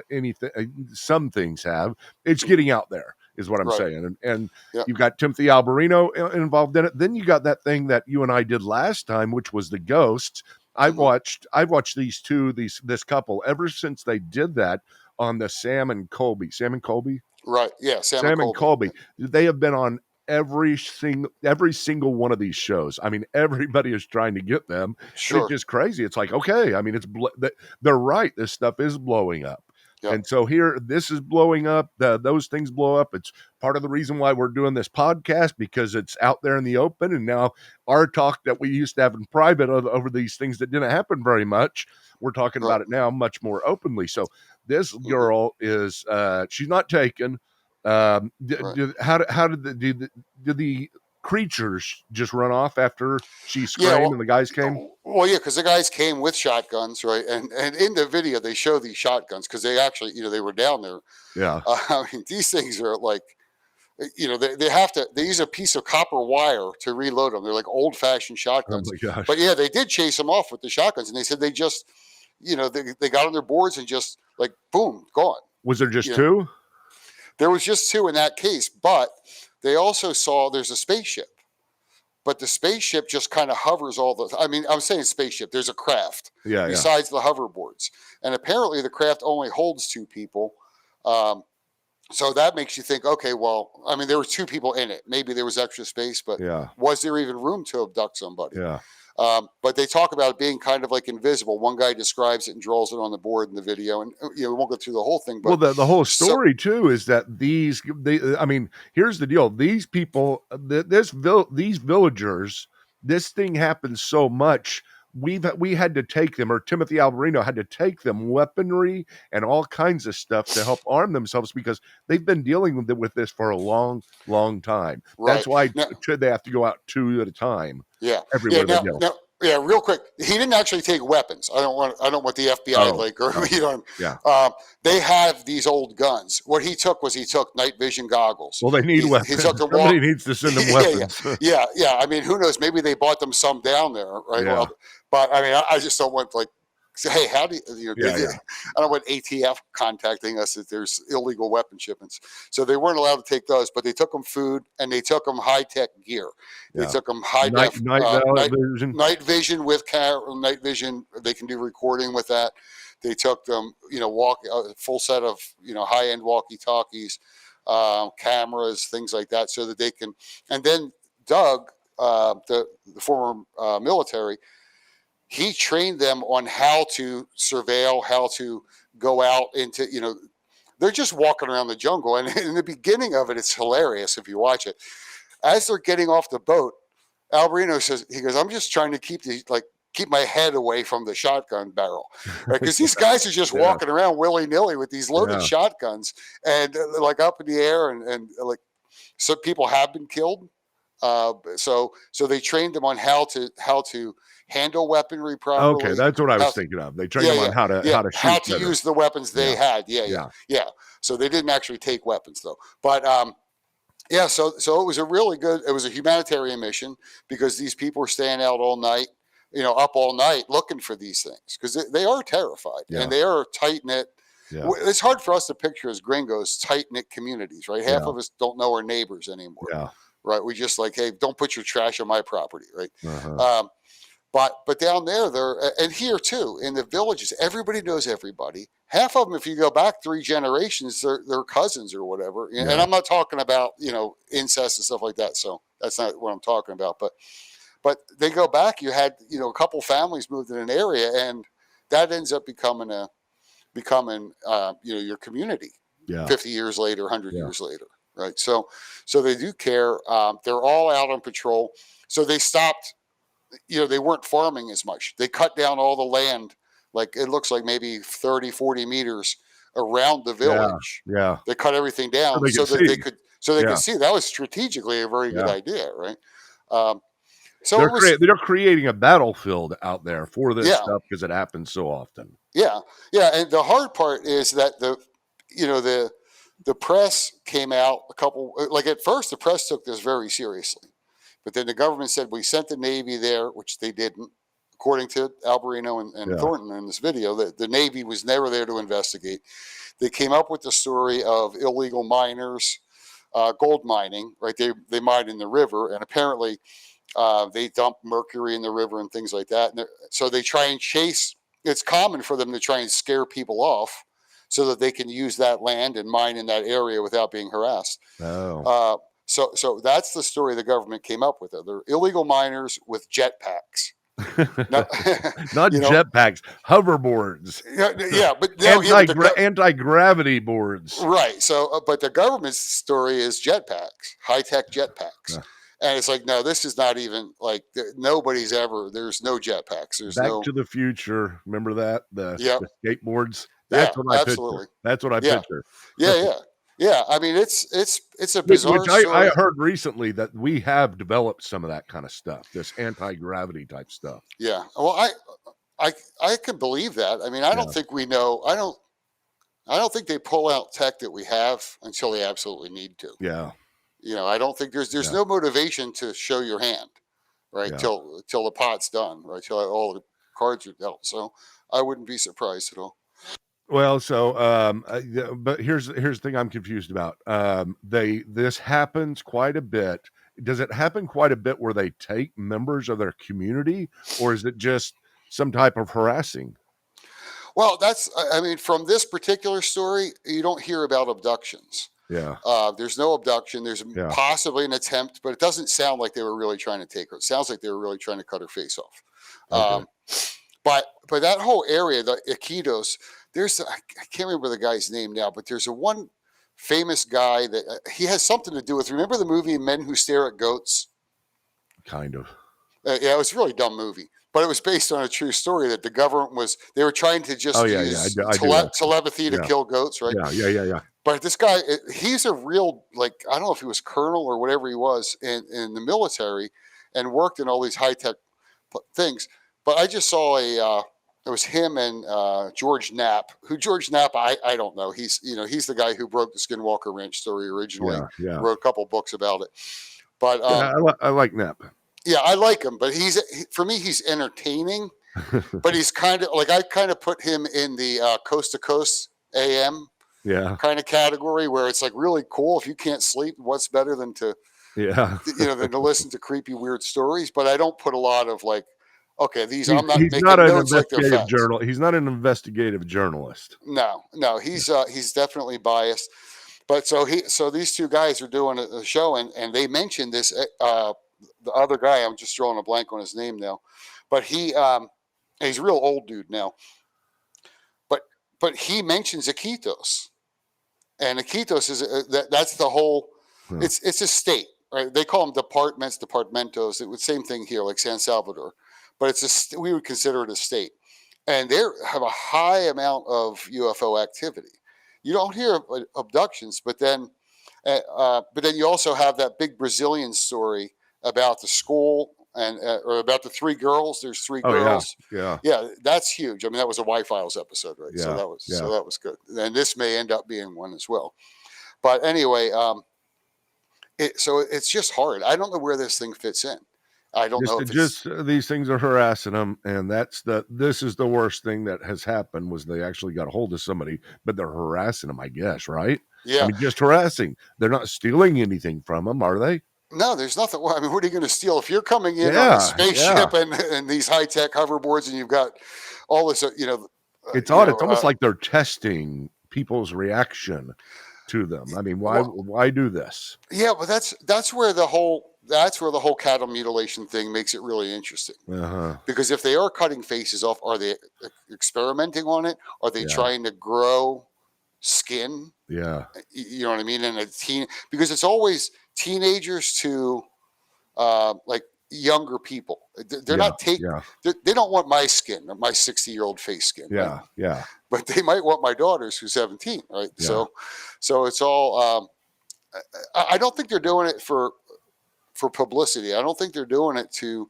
Speaker 1: anything. Some things have. It's
Speaker 2: Mhm.
Speaker 1: getting out there, is what I'm
Speaker 2: Right.
Speaker 1: saying, and
Speaker 2: Yeah.
Speaker 1: you've got Timothy Alberino involved in it. Then you got that thing that you and I did last time, which was the ghosts.
Speaker 2: Hmm.
Speaker 1: I've watched this couple ever since they did that on the Sam and Colby,
Speaker 2: Right. Yeah. Sam and
Speaker 1: Sam and
Speaker 2: Colby.
Speaker 1: Colby. They have been on every single one of these shows. I mean, everybody is trying to get them, and it's
Speaker 2: Sure.
Speaker 1: just crazy. It's like, okay, I mean, they're right. This stuff is blowing up.
Speaker 2: Yeah.
Speaker 1: And so here, this is blowing up. Those things blow up. It's part of the reason why we're doing this podcast because it's out there in the open. And now our talk that we used to have in private over these things that didn't happen very much, we're talking
Speaker 2: Right.
Speaker 1: about it now much more openly. So this
Speaker 2: Hmm.
Speaker 1: girl is she's not taken.
Speaker 2: Right.
Speaker 1: How did the creatures just run off after she
Speaker 2: Yeah,
Speaker 1: screamed and the guys came?
Speaker 2: yeah, because the guys came with shotguns, right? And in the video they show these shotguns because they actually, they were down there.
Speaker 1: Yeah.
Speaker 2: I mean, these things are like, they have to they use a piece of copper wire to reload them. They're like old fashioned
Speaker 1: Oh
Speaker 2: shotguns.
Speaker 1: my gosh.
Speaker 2: But yeah, they did chase them off with the shotguns, and they said they just, they got on their boards and just like boom, gone.
Speaker 1: Was there just
Speaker 2: You know,
Speaker 1: two?
Speaker 2: there was just two in that case, but they also saw there's a spaceship. But the spaceship just kind of hovers all the. I mean, I'm saying spaceship. There's a craft
Speaker 1: Yeah, yeah.
Speaker 2: besides the hoverboards, and apparently the craft only holds two people. Um, so that makes you think, okay, well, I mean, there were two people in it. Maybe there was extra space, but
Speaker 1: Yeah.
Speaker 2: was there even room to abduct somebody?
Speaker 1: Yeah.
Speaker 2: But they talk about it being kind of like invisible. One guy describes it and draws it on the board in the video, and we won't go through the whole thing,
Speaker 1: Well,
Speaker 2: but
Speaker 1: the whole
Speaker 2: so
Speaker 1: story too is that I mean, here's the deal. These people, these villagers, this thing happens so much. We had to take them, or Timothy Alberino had to take them weaponry and all kinds of stuff to help arm themselves because they've been dealing with this for a long, long time.
Speaker 2: right
Speaker 1: That's why
Speaker 2: now,
Speaker 1: they have to go out two at a time
Speaker 2: yeah, yeah.
Speaker 1: everywhere they
Speaker 2: Now,
Speaker 1: go.
Speaker 2: now, yeah. Real quick, he didn't actually take weapons. I don't want the FBI
Speaker 1: Oh,
Speaker 2: like or
Speaker 1: oh, yeah.
Speaker 2: They have these old guns. What he took was he took night vision goggles.
Speaker 1: Well, they need
Speaker 2: He took
Speaker 1: weapons.
Speaker 2: them walk.
Speaker 1: Somebody needs to send them
Speaker 2: Yeah, yeah,
Speaker 1: weapons.
Speaker 2: yeah. I mean, who knows? Maybe they bought them some down there, right?
Speaker 1: Yeah,
Speaker 2: Well, but I mean, I just don't want like say, hey, how do
Speaker 1: yeah, yeah,
Speaker 2: I don't want ATF contacting us if there's illegal weapon shipments. So they weren't allowed to take those, but they took them food and they took them high tech gear. They
Speaker 1: yeah.
Speaker 2: took them high
Speaker 1: Night
Speaker 2: def
Speaker 1: night vision.
Speaker 2: night vision with night vision. They can do recording with that. They took them, walk a full set of high end walkie talkies, cameras, things like that, so that they can. And then Doug, the former military, he trained them on how to surveil, how to go out into, they're just walking around the jungle. And in the beginning of it, it's hilarious if you watch it. As they're getting off the boat, Alberino says, he goes, I'm just trying to keep keep my head away from the shotgun barrel, right? Because these guys are just walking around willy nilly with these loaded shotguns and like up in the air, and like some people have been killed. So they trained them on how to handle weaponry properly.
Speaker 1: Okay, that's what I was thinking of. They trained them on how to shoot
Speaker 2: use the weapons they had. Yeah. So they didn't actually take weapons though, but yeah. So it was it was a humanitarian mission because these people were staying out all night, up all night looking for these things because they are terrified and they are tight knit. Yeah. It's hard for us to picture as gringos tight knit communities, right? Half of us don't know our neighbors anymore. Yeah. Right. We just like, hey, don't put your trash on my property. Right. Uh-huh. But down there, and here too, in the villages, everybody knows everybody. Half of them, if you go back 3 generations, they're cousins or whatever. Yeah. And I'm not talking about, incest and stuff like that. So that's not what I'm talking about. But they go back, you had, a couple families moved in an area, and that ends up becoming your community 50 years later, 100 years later. Right. So they do care. They're all out on patrol. So they stopped, they weren't farming as much. They cut down all the land. Like it looks like maybe 30, 40 meters around the village. Yeah. They cut everything down so that they could see. That was strategically a very good idea. Right.
Speaker 1: So they're creating a battlefield out there for this stuff because it happens so often.
Speaker 2: Yeah. Yeah. And the hard part is that the press came out at first the press took this very seriously, but then the government said we sent the Navy there, which they didn't, according to Alberino and Thornton in this video, that the Navy was never there to investigate. They came up with the story of illegal miners, gold mining, right? They mine in the river, and apparently they dump mercury in the river and things like that. And so they try and chase. It's common for them to try and scare people off so that they can use that land and mine in that area without being harassed. Oh. So that's the story the government came up with. They're illegal miners with jetpacks.
Speaker 1: Not jetpacks, hoverboards.
Speaker 2: Yeah, but
Speaker 1: anti-gravity boards.
Speaker 2: Right. So, but the government's story is jetpacks, high-tech jetpacks. And it's like, no, this is not even like there's no jetpacks. There's
Speaker 1: Back to the Future. Remember that? The skateboards. That's what I picture. That's what I picture.
Speaker 2: Yeah. I mean, it's a bizarre story.
Speaker 1: I heard recently that we have developed some of that kind of stuff, this anti-gravity type stuff.
Speaker 2: Yeah. Well, I can believe that. I mean, I don't think we know. I don't think they pull out tech that we have until they absolutely need to.
Speaker 1: Yeah.
Speaker 2: I don't think there's no motivation to show your hand, right? Till the pot's done, right? Till all the cards are dealt. So I wouldn't be surprised at all.
Speaker 1: Well, so, but here's the thing I'm confused about. This happens quite a bit. Does it happen quite a bit where they take members of their community, or is it just some type of harassing?
Speaker 2: Well, from this particular story, you don't hear about abductions.
Speaker 1: Yeah.
Speaker 2: There's no abduction. There's possibly an attempt, but it doesn't sound like they were really trying to take her. It sounds like they were really trying to cut her face off. Okay. But that whole area, the Iquitos, I can't remember the guy's name now, but there's one famous guy that he has something to do with. Remember the movie Men Who Stare at Goats?
Speaker 1: Kind of.
Speaker 2: It was a really dumb movie, but it was based on a true story that the government they were trying to just use telepathy to kill goats, right?
Speaker 1: Yeah.
Speaker 2: But this guy, he's a real, I don't know if he was colonel or whatever he was in the military and worked in all these high-tech things. But I just saw it was him and George Knapp. Who George Knapp, I don't know. He's the guy who broke the Skinwalker Ranch story originally. Yeah. Wrote a couple books about it. But
Speaker 1: I like Knapp.
Speaker 2: Yeah, I like him, but for me he's entertaining. But he's kind of I kind of put him in the Coast to Coast AM kind of category where it's really cool. If you can't sleep, what's better than to than to listen to creepy weird stories? But I don't put a lot of I'm not making notes like they're facts.
Speaker 1: He's not an investigative journalist.
Speaker 2: No, he's definitely biased. But so these two guys are doing a show and they mentioned this the other guy, I'm just drawing a blank on his name now, but he's a real old dude now. But he mentions Iquitos, and Iquitos is that's the whole. It's a state, right? They call them departments, departamentos. It was same thing here, like San Salvador. but we would consider it a state, and they have a high amount of UFO activity. You don't hear abductions, but then you also have that big Brazilian story about the school and or about the three girls. There's three
Speaker 1: Oh yeah,
Speaker 2: girls.
Speaker 1: yeah,
Speaker 2: Yeah, that's huge. I mean, that was a Y-Files episode, right?
Speaker 1: yeah,
Speaker 2: So
Speaker 1: yeah.
Speaker 2: that was good. And this may end up being one as well. But anyway, so it's just hard. I don't know where this thing fits in. I don't know if it's
Speaker 1: These things are harassing them, and this is the worst thing that has happened was they actually got a hold of somebody, but they're harassing them, I guess, right? I
Speaker 2: yeah.
Speaker 1: mean, just harassing. They're not stealing anything from them, are they?
Speaker 2: No, there's nothing. Well, I mean, what are you going to steal if you're coming in on a
Speaker 1: Yeah, yeah.
Speaker 2: spaceship and these high tech hoverboards, and you've got all this,
Speaker 1: It's odd. It's almost like they're testing people's reaction to them. I mean, why do this?
Speaker 2: Yeah, but that's where the whole cattle mutilation thing makes it really interesting.
Speaker 1: Uh-huh.
Speaker 2: Because if they are cutting faces off, are they experimenting on it? Are they
Speaker 1: Yeah.
Speaker 2: trying to grow skin?
Speaker 1: Yeah.
Speaker 2: You know what I mean? And because it's always teenagers to like younger people. They're not taking.
Speaker 1: Yeah.
Speaker 2: They don't want my skin, or my 60-year-old face skin.
Speaker 1: Yeah.
Speaker 2: Right?
Speaker 1: Yeah.
Speaker 2: But they might want my daughter's who's 17, right?
Speaker 1: Yeah.
Speaker 2: So it's all. I don't think they're doing it for publicity. I don't think they're doing it to.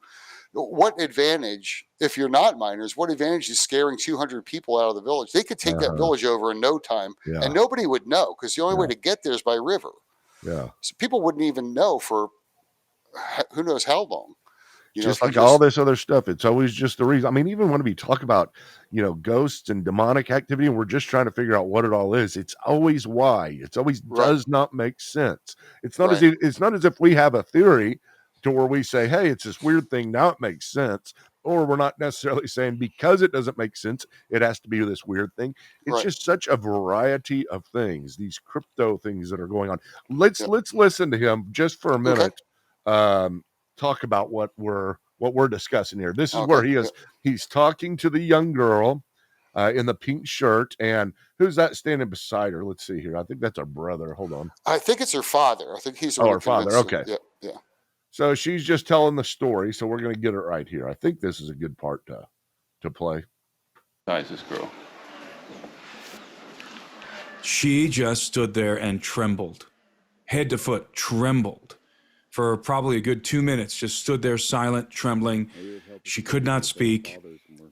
Speaker 2: What advantage, if you're not minors, what advantage is scaring 200 people out of the village? They could take that village over in no time, and nobody would know, because the only way to get there is by river.
Speaker 1: Yeah.
Speaker 2: So people wouldn't even know for who knows how long.
Speaker 1: Just like all this other stuff, it's always just the reason. I mean, even when we talk about, ghosts and demonic activity, and we're just trying to figure out what it all is, it's always why. It's always does not make sense. It's not as if we have a theory to where we say, hey, it's this weird thing, now it makes sense. Or we're not necessarily saying because it doesn't make sense, it has to be this weird thing. It's just such a variety of things, these crypto things that are going on. Let's listen to him just for a minute. Okay. Talk about what we're discussing here. This is where he is. He's talking to the young girl in the pink shirt, and who's that standing beside her? Let's see here. I think that's our brother. Hold on.
Speaker 2: I think it's her father. I think he's
Speaker 1: her father. Okay.
Speaker 2: Yeah.
Speaker 1: So she's just telling the story. So we're going to get it right here. I think this is a good part to play.
Speaker 3: Nice, this girl.
Speaker 4: She just stood there and trembled, head to foot, trembled. For probably a good 2 minutes, just stood there silent, trembling. She could not speak.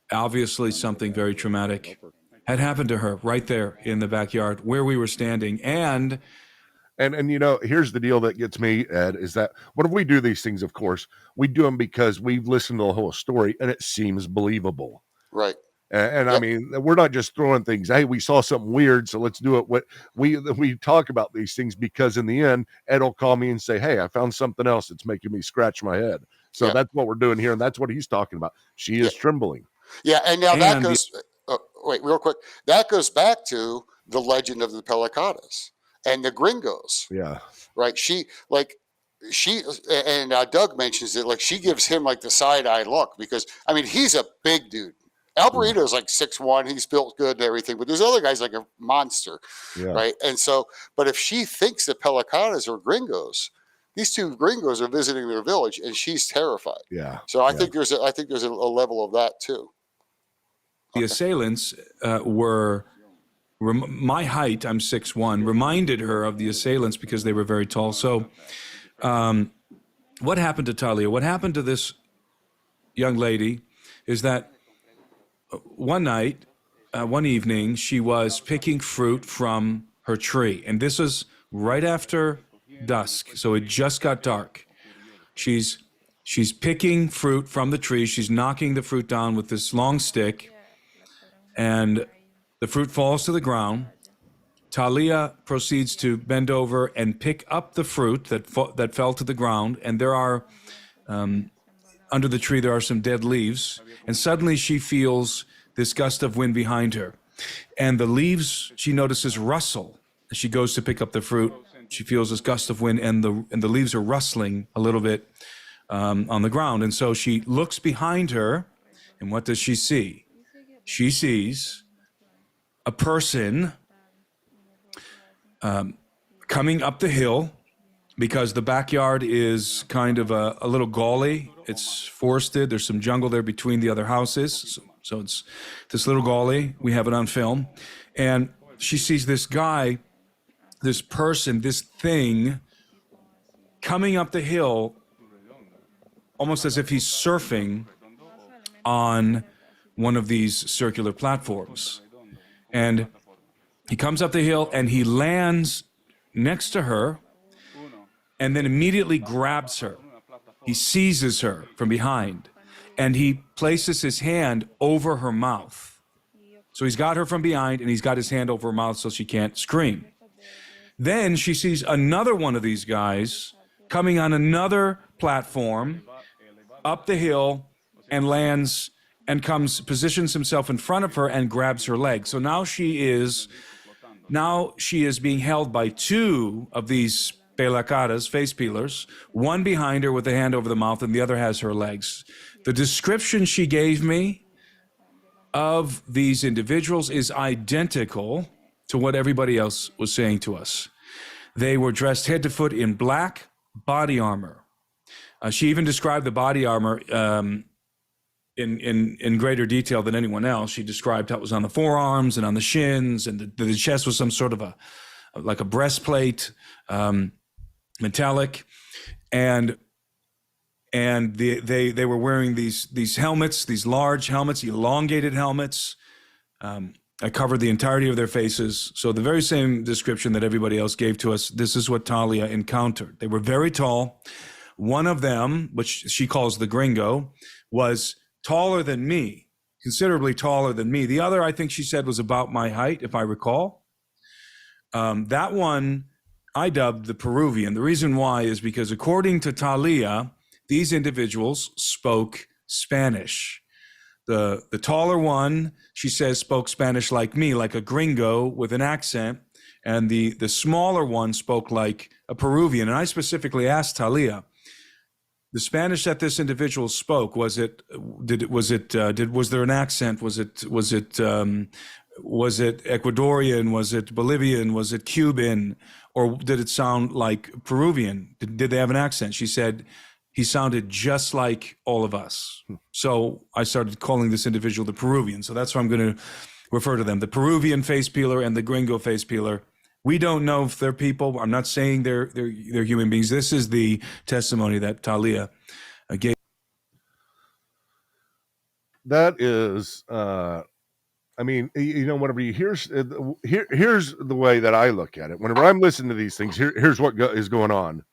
Speaker 4: Obviously, something very traumatic had happened to her right there in the backyard where we were standing. And
Speaker 1: here's the deal that gets me, Ed, is that when we do these things, of course, we do them because we've listened to the whole story and it seems believable.
Speaker 2: Right.
Speaker 1: And I mean, we're not just throwing things. Hey, we saw something weird, so let's do it. What we talk about these things because in the end, Ed will call me and say, "Hey, I found something else that's making me scratch my head." So that's what we're doing here, and that's what he's talking about. She is trembling.
Speaker 2: Yeah, and now that goes. Wait, real quick. That goes back to the legend of the Pelicadas and the Gringos.
Speaker 1: Yeah.
Speaker 2: Right. Doug mentions it. Like she gives him like the side eye look because I mean he's a big dude. Alberino is like 6'1", he's built good and everything, but there's other guys like a monster, right? And so, but if she thinks that Pelicadas are Gringos, these two Gringos are visiting their village, and she's terrified.
Speaker 1: Yeah.
Speaker 2: So I think there's a level of that too.
Speaker 4: The assailants were my height. I'm 6'1", reminded her of the assailants because they were very tall. So, what happened to Talia? What happened to this young lady is that. One night, one evening, she was picking fruit from her tree. And this was right after dusk, so it just got dark. She's picking fruit from the tree. She's knocking the fruit down with this long stick. And the fruit falls to the ground. Talia proceeds to bend over and pick up the fruit that fell to the ground. And there are... under the tree, there are some dead leaves, and suddenly she feels this gust of wind behind her. And the leaves, she notices, rustle. As she goes to pick up the fruit, she feels this gust of wind, and the leaves are rustling a little bit on the ground. And so she looks behind her, and what does she see? She sees a person coming up the hill because the backyard is kind of a little gully. It's forested. There's some jungle there between the other houses. So it's this little gully. We have it on film. And she sees this guy, this person, this thing coming up the hill almost as if he's surfing on one of these circular platforms. And he comes up the hill and he lands next to her and then immediately grabs her. He seizes her from behind and he places his hand over her mouth. So he's got her from behind and he's got his hand over her mouth so she can't scream. Then she sees another one of these guys coming on another platform up the hill and lands and positions himself in front of her and grabs her leg. So now she is being held by two of these pelacaras, face peelers, one behind her with a hand over the mouth and the other has her legs. The description she gave me of these individuals is identical to what everybody else was saying to us. They were dressed head to foot in black body armor. She even described the body armor in greater detail than anyone else. She described how it was on the forearms and on the shins, and the chest was some sort of like a breastplate, metallic, and they were wearing these helmets, these large helmets, elongated helmets. I covered the entirety of their faces. So the very same description that everybody else gave to us, this is what Talia encountered. They were very tall. One of them, which she calls the gringo, was taller than me, considerably taller than me. The other, I think she said, was about my height, if I recall. That one I dubbed the Peruvian. The reason why is because according to Talia, these individuals spoke Spanish. The taller one, she says, spoke Spanish like me, like a gringo with an accent. And the smaller one spoke like a Peruvian. And I specifically asked Talia, the Spanish that this individual spoke, was there an accent? Was it Ecuadorian? Was it Bolivian? Was it Cuban? Or did it sound like Peruvian? Did they have an accent? She said, he sounded just like all of us. So I started calling this individual the Peruvian. So that's why I'm going to refer to them, the Peruvian face peeler and the gringo face peeler. We don't know if they're people. I'm not saying they're human beings. This is the testimony that Talia gave.
Speaker 1: That is, I mean, whenever you here's the way that I look at it. Whenever I'm listening to these things, here's what is going on.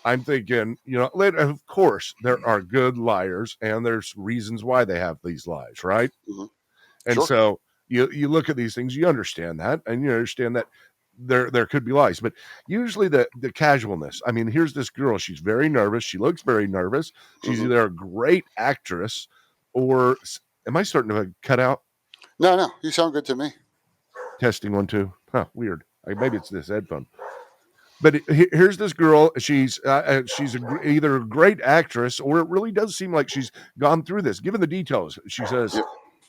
Speaker 1: I'm thinking, of course, there are good liars, and there's reasons why they have these lies, right?
Speaker 2: Mm-hmm.
Speaker 1: And
Speaker 2: Sure.
Speaker 1: so you look at these things, you understand that, and you understand that there could be lies, but usually the casualness. I mean, here's this girl, she's very nervous, she looks very nervous, she's
Speaker 2: Mm-hmm.
Speaker 1: either a great actress or am I starting to cut out?
Speaker 2: No, you sound good to me.
Speaker 1: Testing 1 2. Weird. Maybe it's this headphone. But here's this girl. She's either a great actress, or it really does seem like she's gone through this. Given the details, she says,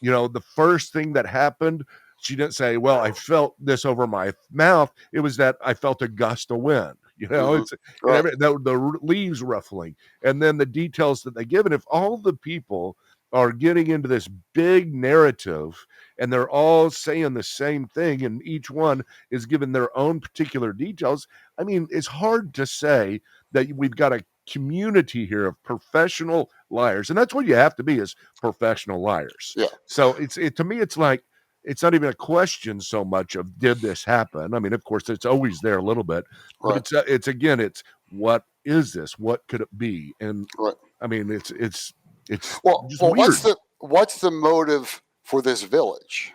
Speaker 2: Yep.
Speaker 1: the first thing that happened, she didn't say, well, I felt this over my mouth. It was that I felt a gust of wind.
Speaker 2: Mm-hmm.
Speaker 1: It's
Speaker 2: Right.
Speaker 1: the leaves ruffling. And then the details that they give. And if all the people are getting into this big narrative and they're all saying the same thing, and each one is given their own particular details, I mean, it's hard to say that we've got a community here of professional liars, and that's what you have to be, is professional liars.
Speaker 2: Yeah.
Speaker 1: So to me, it's like, it's not even a question so much of did this happen. I mean, of course, it's always there a little bit, but
Speaker 2: Right.
Speaker 1: it's what is this? What could it be? And
Speaker 2: Right.
Speaker 1: I mean, it's
Speaker 2: Well,
Speaker 1: just weird.
Speaker 2: what's the motive for this village?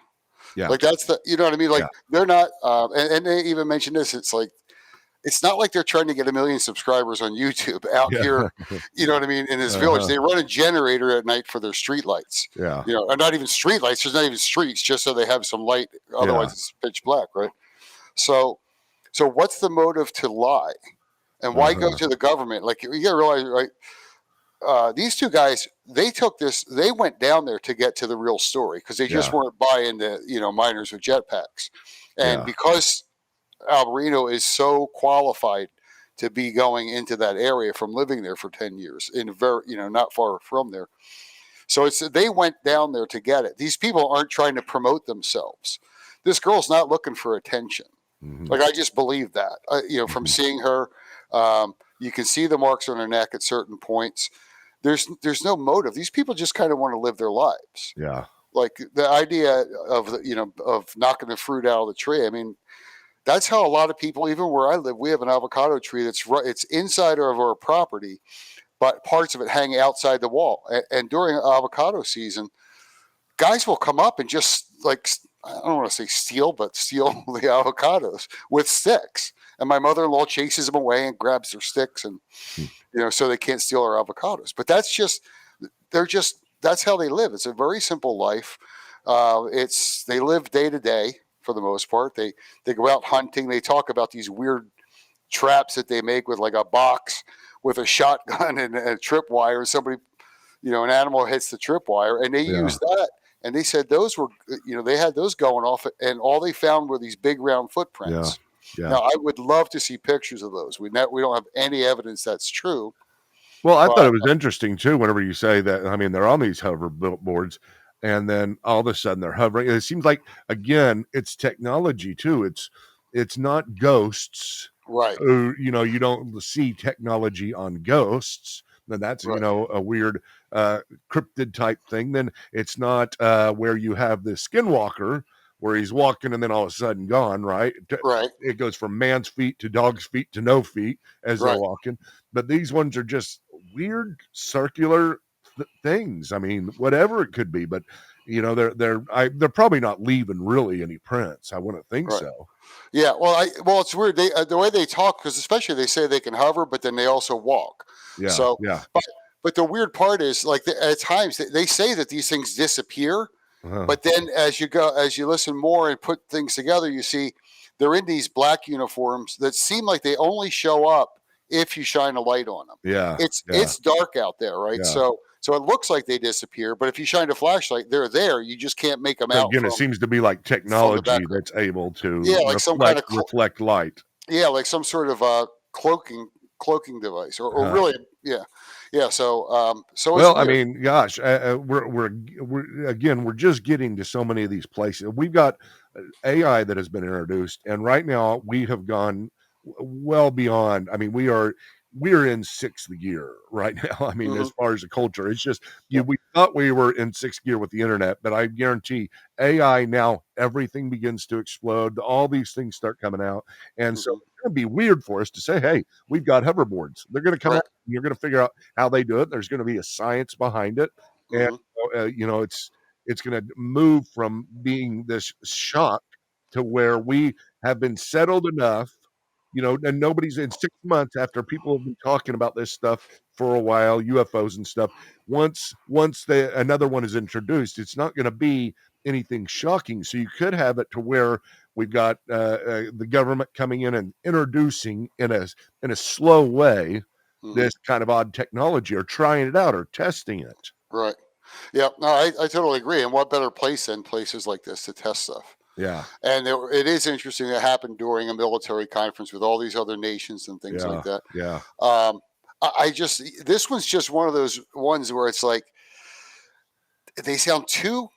Speaker 1: Yeah.
Speaker 2: Like, that's the, you know what I mean? Like,
Speaker 1: Yeah.
Speaker 2: they're not, and they even mentioned this. It's like, it's not like they're trying to get 1 million subscribers on YouTube out here, you know what I mean, in this village. They run a generator at night for their street lights.
Speaker 1: Yeah.
Speaker 2: Or not even street lights. There's not even streets, just so they have some light. Otherwise, it's pitch black, right? So what's the motive to lie? And why go to the government? Like, you got to realize, right? These two guys, they went down there to get to the real story, because they just weren't buying the, miners with jetpacks. And because Alberino is so qualified to be going into that area from living there for 10 years in very, not far from there. So they went down there to get it. These people aren't trying to promote themselves. This girl's not looking for attention. Like, I just believe that, from seeing her, you can see the marks on her neck at certain points. There's no motive. These people just kind of want to live their lives.
Speaker 1: Yeah.
Speaker 2: Like the idea of of knocking the fruit out of the tree. I mean, that's how a lot of people, even where I live, we have an avocado tree it's inside of our property, but parts of it hang outside the wall. And during avocado season, guys will come up and just, like, I don't want to say steal, but steal the avocados with sticks. And my mother-in-law chases them away and grabs their sticks, and so they can't steal our avocados. But that's how they live. It's a very simple life. They live day to day for the most part. They go out hunting. They talk about these weird traps that they make with, like, a box with a shotgun and a tripwire. Somebody, an animal hits the tripwire, and they use that. And they said those were, they had those going off, and all they found were these big round footprints.
Speaker 1: Yeah.
Speaker 2: Now, I would love to see pictures of those. We don't have any evidence that's true.
Speaker 1: Well, I thought it was interesting too. Whenever you say that, I mean, they're on these hoverboards, and then all of a sudden they're hovering. It seems like, again, it's technology too. It's not ghosts,
Speaker 2: right?
Speaker 1: You don't see technology on ghosts. Then that's a weird cryptid type thing. Then it's not where you have the skinwalker, where he's walking and then all of a sudden gone, right?
Speaker 2: Right.
Speaker 1: It goes from man's feet to dog's feet to no feet as they're walking. But these ones are just weird circular things. I mean, whatever it could be, but they're probably not leaving really any prints. I wouldn't think so.
Speaker 2: Yeah. Well, it's weird. The way they talk, because especially they say they can hover, but then they also walk.
Speaker 1: Yeah.
Speaker 2: So
Speaker 1: yeah.
Speaker 2: But the weird part is, like, at times they say that these things disappear. But then as you listen more and put things together, you see they're in these black uniforms that seem like they only show up if you shine a light on them.
Speaker 1: Yeah.
Speaker 2: It's dark out there, right?
Speaker 1: Yeah.
Speaker 2: So it looks like they disappear, but if you shine a flashlight, they're there. You just can't make them out.
Speaker 1: Again, it seems to be like technology that's able to
Speaker 2: some kind of
Speaker 1: reflect light.
Speaker 2: Yeah, like some sort of cloaking device, or really, yeah. So
Speaker 1: well, I mean, gosh, we're just getting to so many of these places. We've got AI that has been introduced, and right now we have gone well beyond. I mean, we're in sixth gear right now. I mean, as far as the culture, it's just we thought we were in sixth gear with the internet, but I guarantee AI now everything begins to explode. All these things start coming out, and so it's going to be weird for us to say, "Hey, we've got hoverboards." They're going to come out. And you're going to figure out how they do it. There's going to be a science behind it, and it's going to move from being this shock to where we have been settled enough. And nobody's in 6 months after people have been talking about this stuff for a while, UFOs and stuff. Once another one is introduced, it's not going to be anything shocking. So you could have it to where we've got the government coming in and introducing in a slow way this kind of odd technology, or trying it out or testing it.
Speaker 2: Right. Yeah. No, I totally agree. And what better place than places like this to test stuff?
Speaker 1: Yeah.
Speaker 2: And it is interesting that happened during a military conference with all these other nations and things like that.
Speaker 1: Yeah.
Speaker 2: This one's just one of those ones where it's like, they sound too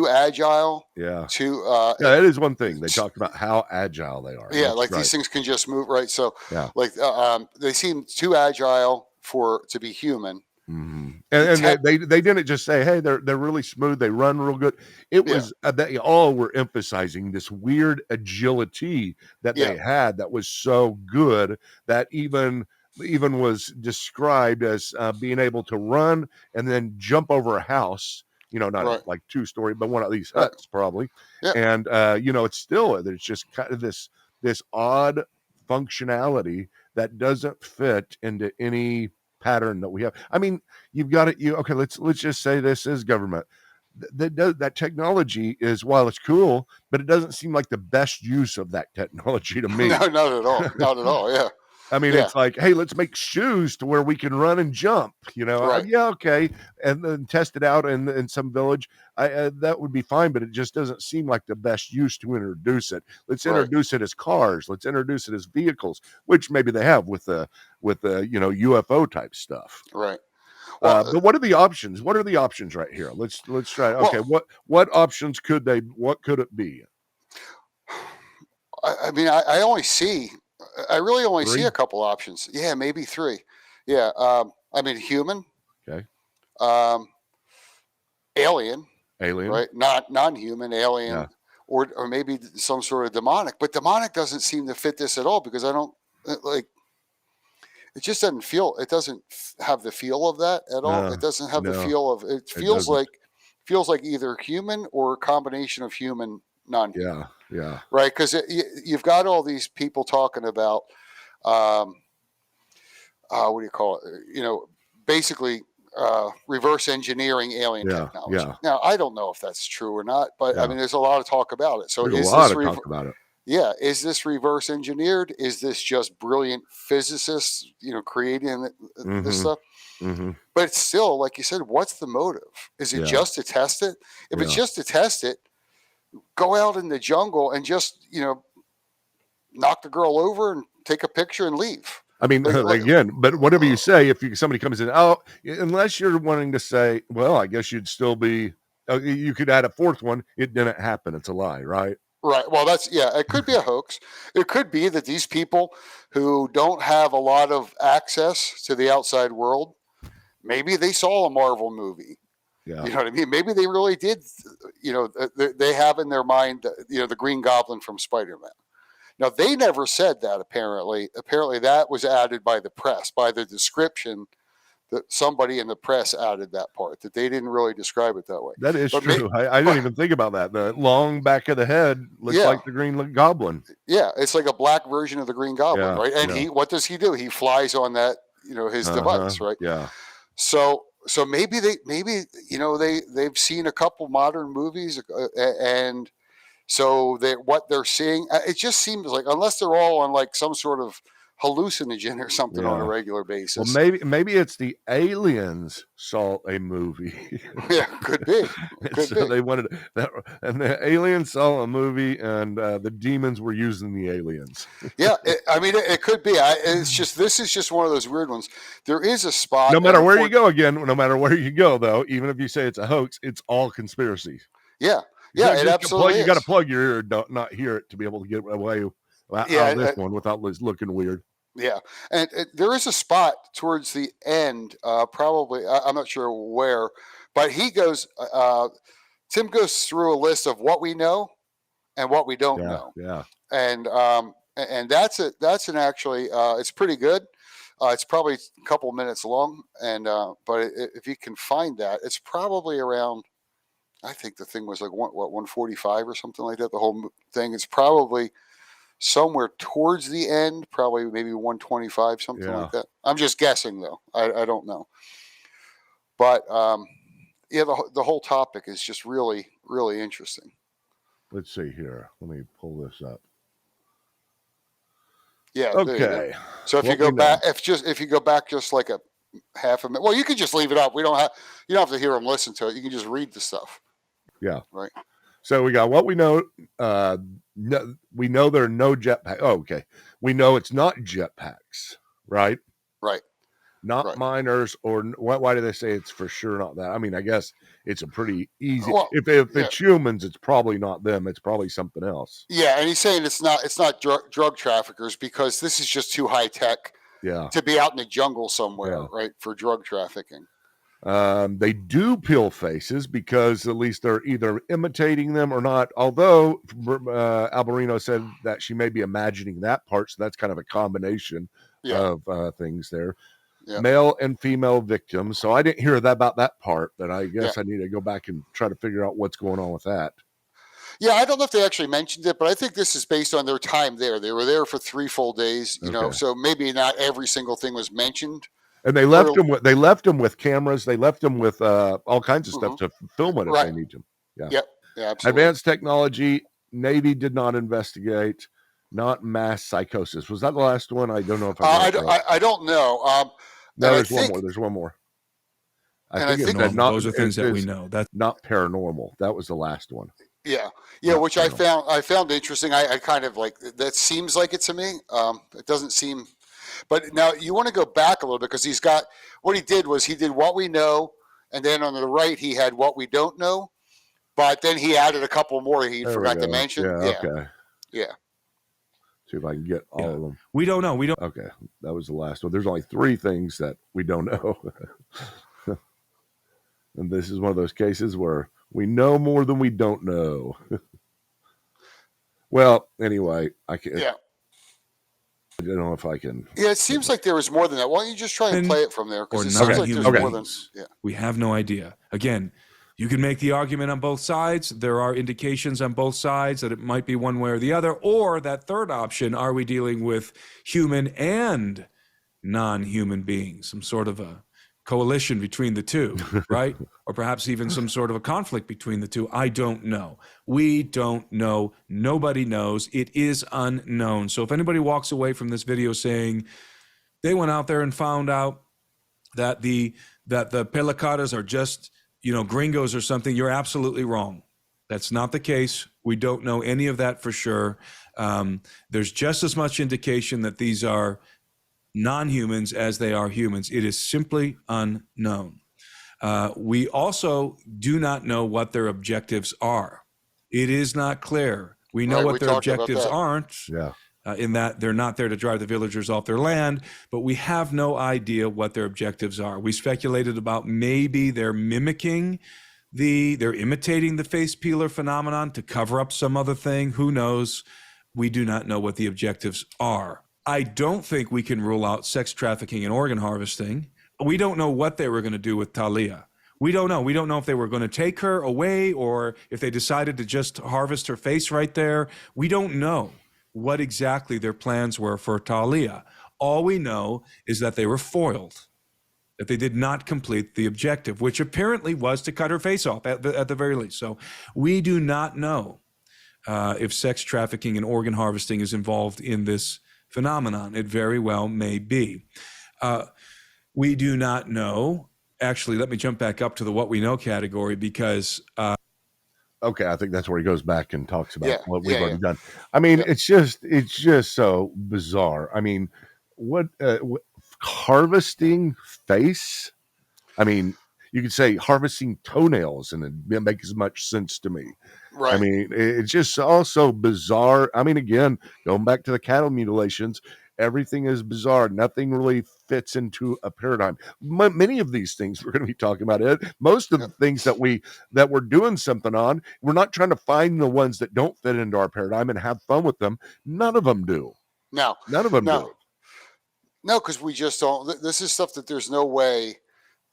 Speaker 2: agile.
Speaker 1: Yeah.
Speaker 2: That
Speaker 1: is one thing. They talked about how agile they are.
Speaker 2: Yeah. That's these things can just move. Right. So they seem too agile to be human.
Speaker 1: Mm-hmm. And they didn't just say, hey, they're really smooth, they run real good. It was they all were emphasizing this weird agility that they had that was so good that even was described as being able to run and then jump over a house, not like 2-story, but one of these huts probably. And it's still, there's just kind of this odd functionality that doesn't fit into any pattern that we have. I mean, you've got it. Okay, let's just say this is government. That technology is, while it's cool, but it doesn't seem like the best use of that technology to me.
Speaker 2: No, not at all. Not at all. Yeah.
Speaker 1: I mean,
Speaker 2: Yeah,
Speaker 1: it's like, hey, let's make shoes to where we can run and jump.
Speaker 2: right,
Speaker 1: Yeah, okay, and then test it out in some village. That would be fine, but it just doesn't seem like the best use to introduce it. Let's
Speaker 2: right,
Speaker 1: introduce it as cars. Let's introduce it as vehicles, which maybe they have with the UFO type stuff.
Speaker 2: right. Well,
Speaker 1: But what are the options? What are the options right here? Let's try. Okay,
Speaker 2: well,
Speaker 1: what options could they? What could it be?
Speaker 2: I mean, I only see, I really only see
Speaker 1: Three.
Speaker 2: a couple options. Yeah, maybe three. Yeah. I mean, human,
Speaker 1: Okay,
Speaker 2: um, alien,
Speaker 1: alien.
Speaker 2: right? Not non-human, alien,
Speaker 1: Yeah,
Speaker 2: or maybe some sort of demonic. But demonic doesn't seem to fit this at all because I don't like. It just doesn't feel. It doesn't have the feel of that at all.
Speaker 1: no,
Speaker 2: It doesn't have the
Speaker 1: no,
Speaker 2: feel of. It
Speaker 1: it doesn't.
Speaker 2: feels like either human or a combination of human, non-human.
Speaker 1: Yeah, yeah,
Speaker 2: Right, because you've got all these people talking about um, what do you call it? Basically reverse engineering alien
Speaker 1: yeah,
Speaker 2: technology.
Speaker 1: yeah,
Speaker 2: Now, I don't know if that's true or not, but I
Speaker 1: yeah.
Speaker 2: mean, there's a lot of talk about it. So,
Speaker 1: There's a
Speaker 2: is
Speaker 1: lot
Speaker 2: this
Speaker 1: of talk about it.
Speaker 2: yeah, is this reverse engineered? Is this just brilliant physicists, creating this
Speaker 1: Mhm,
Speaker 2: stuff?
Speaker 1: mhm.
Speaker 2: But it's still, like you said, what's the motive? Is it
Speaker 1: Yeah,
Speaker 2: just to test it? If it's
Speaker 1: yeah.
Speaker 2: just to test it, go out in the jungle and just knock the girl over and take a picture and leave.
Speaker 1: I mean,
Speaker 2: Like
Speaker 1: again, but whatever you say, if somebody comes in, oh, unless you're wanting to say, well, I guess you'd still be. You could add a fourth one. It didn't happen. It's a lie, right?
Speaker 2: right. Well, it could be a hoax. It could be that these people who don't have a lot of access to the outside world, maybe they saw a Marvel movie.
Speaker 1: Yeah,
Speaker 2: You know what I mean? Maybe they really did. They have in their mind, the Green Goblin from Spider-Man. Now they never said that. Apparently that was added by the press, by the description that somebody in the press added that part, that they didn't really describe it that way.
Speaker 1: that is
Speaker 2: But may,
Speaker 1: true. I didn't
Speaker 2: but
Speaker 1: even think about that. The long back of the head looks
Speaker 2: yeah,
Speaker 1: like the Green Goblin.
Speaker 2: yeah, it's like a black version of the Green Goblin,
Speaker 1: Yeah,
Speaker 2: right? And
Speaker 1: yeah.
Speaker 2: what does he do? He flies on that, his
Speaker 1: Uh-huh.
Speaker 2: device, right?
Speaker 1: Yeah.
Speaker 2: So they've seen a couple modern movies, and so what they're seeing, it just seems like, unless they're all on like some sort of hallucinogen or something on a
Speaker 1: Yeah.
Speaker 2: regular
Speaker 1: Well,
Speaker 2: basis.
Speaker 1: maybe it's the aliens saw a movie.
Speaker 2: Yeah, could be.
Speaker 1: And
Speaker 2: Could
Speaker 1: so
Speaker 2: be.
Speaker 1: they wanted that, and the aliens saw a movie, and the demons were using the aliens.
Speaker 2: Yeah, I mean, it could be. This is just one of those weird ones. There is a spot,
Speaker 1: No
Speaker 2: and
Speaker 1: matter where you go, again, no matter where you go, though, even if you say it's a hoax, it's all conspiracy.
Speaker 2: yeah,
Speaker 1: It's not
Speaker 2: it
Speaker 1: just
Speaker 2: absolutely
Speaker 1: you got to
Speaker 2: is.
Speaker 1: plug your ear, not hear it to be able to get away out
Speaker 2: Yeah,
Speaker 1: of this one without looking weird.
Speaker 2: yeah, and there is a spot towards the end, probably I'm not sure where, but he goes. Tim goes through a list of what we know and what we don't
Speaker 1: Yeah,
Speaker 2: know,
Speaker 1: yeah,
Speaker 2: and that's an actually it's pretty good. It's probably a couple minutes long, and but if you can find that, it's probably around. I think the thing was like 145 or something like that. The whole thing is probably somewhere towards the end, probably maybe 125, something
Speaker 1: yeah.
Speaker 2: like that. I'm just guessing though. I don't know, but yeah, the whole topic is just really really interesting.
Speaker 1: Let's see here. Let me pull this up.
Speaker 2: Yeah, there you go.
Speaker 1: Okay,
Speaker 2: So if you
Speaker 1: what we
Speaker 2: go
Speaker 1: know.
Speaker 2: back, if you go back just like a half a minute, well, you could just leave it up. You don't have to hear them listen to it. You can just read the stuff.
Speaker 1: Yeah.
Speaker 2: Right.
Speaker 1: So we got what we know. We know there are no jetpacks. Oh, okay. We know it's not jetpacks, right?
Speaker 2: Right.
Speaker 1: Not
Speaker 2: Right.
Speaker 1: miners, or why do they say it's for sure not that? I mean, I guess it's a pretty easy.
Speaker 2: Well,
Speaker 1: If
Speaker 2: yeah.
Speaker 1: it's humans, it's probably not them. It's probably something else.
Speaker 2: Yeah, and he's saying it's not drug traffickers because this is just too high tech
Speaker 1: Yeah.
Speaker 2: to be out in the jungle somewhere,
Speaker 1: Yeah.
Speaker 2: right, for drug trafficking.
Speaker 1: They do peel faces because at least they're either imitating them or not. Although Alberino said that she may be imagining that part, so that's kind of a combination
Speaker 2: Yeah.
Speaker 1: of things there.
Speaker 2: Yeah.
Speaker 1: Male and female victims. So I didn't hear that about that part, but I guess
Speaker 2: Yeah.
Speaker 1: I need to go back and try to figure out what's going on with that.
Speaker 2: Yeah, I don't know if they actually mentioned it, but I think this is based on their time there. They were there for 3 full days,
Speaker 1: Okay.
Speaker 2: so maybe not every single thing was mentioned.
Speaker 1: And they left them with cameras. They left them with all kinds of stuff to film it if
Speaker 2: Right.
Speaker 1: they need to. Yeah.
Speaker 2: Yep. Yeah, absolutely.
Speaker 1: Advanced technology. Navy did not investigate. not mass psychosis. Was that the last one? I don't know if I got
Speaker 2: I,
Speaker 1: it
Speaker 2: don't-
Speaker 1: right.
Speaker 2: I don't know.
Speaker 1: No,
Speaker 2: And I
Speaker 1: there's one
Speaker 2: think,
Speaker 1: more. There's one more. I
Speaker 2: and I
Speaker 1: think it
Speaker 2: think,
Speaker 1: said
Speaker 4: Normal.
Speaker 1: not.
Speaker 4: Those are things
Speaker 1: It
Speaker 4: that we
Speaker 1: says
Speaker 4: know. That's
Speaker 1: not paranormal. That was the last one.
Speaker 2: yeah,
Speaker 1: Not
Speaker 2: which
Speaker 1: paranormal.
Speaker 2: I found interesting. I kind of like that. Seems like it to me. It doesn't seem. But now you want to go back a little bit because he's got what he did was he did what we know, and then on the right he had what we don't know. But then he added a couple more he
Speaker 1: There we
Speaker 2: forgot to
Speaker 1: go.
Speaker 2: mention.
Speaker 1: Yeah. Okay.
Speaker 2: Yeah.
Speaker 1: See if I can get all of them.
Speaker 4: we don't know. We don't.
Speaker 1: Okay, that was the last one. There's only 3 things that we don't know. And this is one of those cases where we know more than we don't know. Well, anyway, I can't.
Speaker 2: Yeah.
Speaker 1: I don't know if I can.
Speaker 2: Yeah, it seems like there was more than that. Why don't you just try and play it from there?
Speaker 4: Or
Speaker 2: Because it seems like
Speaker 4: non-human
Speaker 2: there's more than.
Speaker 4: beings.
Speaker 2: Yeah.
Speaker 4: We have no idea. Again, you can make the argument on both sides. There are indications on both sides that it might be one way or the other. Or that third option, are we dealing with human and non-human beings? Some sort of a coalition between the two, right? Or perhaps even some sort of a conflict between the two. I don't know. We don't know. Nobody knows. It is unknown. So if anybody walks away from this video saying they went out there and found out that the pelacadas are just, gringos or something, you're absolutely wrong. That's not the case. We don't know any of that for sure. There's just as much indication that these are non-humans as they are humans. It is simply unknown. We also do not know what their objectives are. It is not clear. We know
Speaker 2: Right,
Speaker 4: what
Speaker 2: we
Speaker 4: their
Speaker 2: talked about
Speaker 4: objectives
Speaker 2: that.
Speaker 4: aren't,
Speaker 1: Yeah.
Speaker 4: in that they're not there to drive the villagers off their land, but we have no idea what their objectives are. We speculated about maybe they're imitating the face peeler phenomenon to cover up some other thing. Who knows? We do not know what the objectives are. I don't think we can rule out sex trafficking and organ harvesting. We don't know what they were going to do with Talia. We don't know. We don't know if they were going to take her away or if they decided to just harvest her face right there. We don't know what exactly their plans were for Talia. All we know is that they were foiled, that they did not complete the objective, which apparently was to cut her face off at the very least. So we do not know if sex trafficking and organ harvesting is involved in this phenomenon. It very well may be. We do not know. Actually, let me jump back up to the what we know category because
Speaker 1: Okay, I think that's where he goes back and talks about
Speaker 2: Yeah,
Speaker 1: what we've
Speaker 2: yeah,
Speaker 1: already done. I mean,
Speaker 2: Yeah.
Speaker 1: it's just so bizarre. I mean, what harvesting face? I mean, you could say harvesting toenails, and it makes as much sense to me.
Speaker 2: Right.
Speaker 1: I mean, it's just also bizarre. I mean, again, going back to the cattle mutilations, everything is bizarre. Nothing really fits into a paradigm. Many of these things we're going to be talking about, Ed, most of the things that we're doing something on, we're not trying to find the ones that don't fit into our paradigm and have fun with them. None of them do.
Speaker 2: No.
Speaker 1: None of them
Speaker 2: No.
Speaker 1: do.
Speaker 2: No, because we just don't. This is stuff that there's no way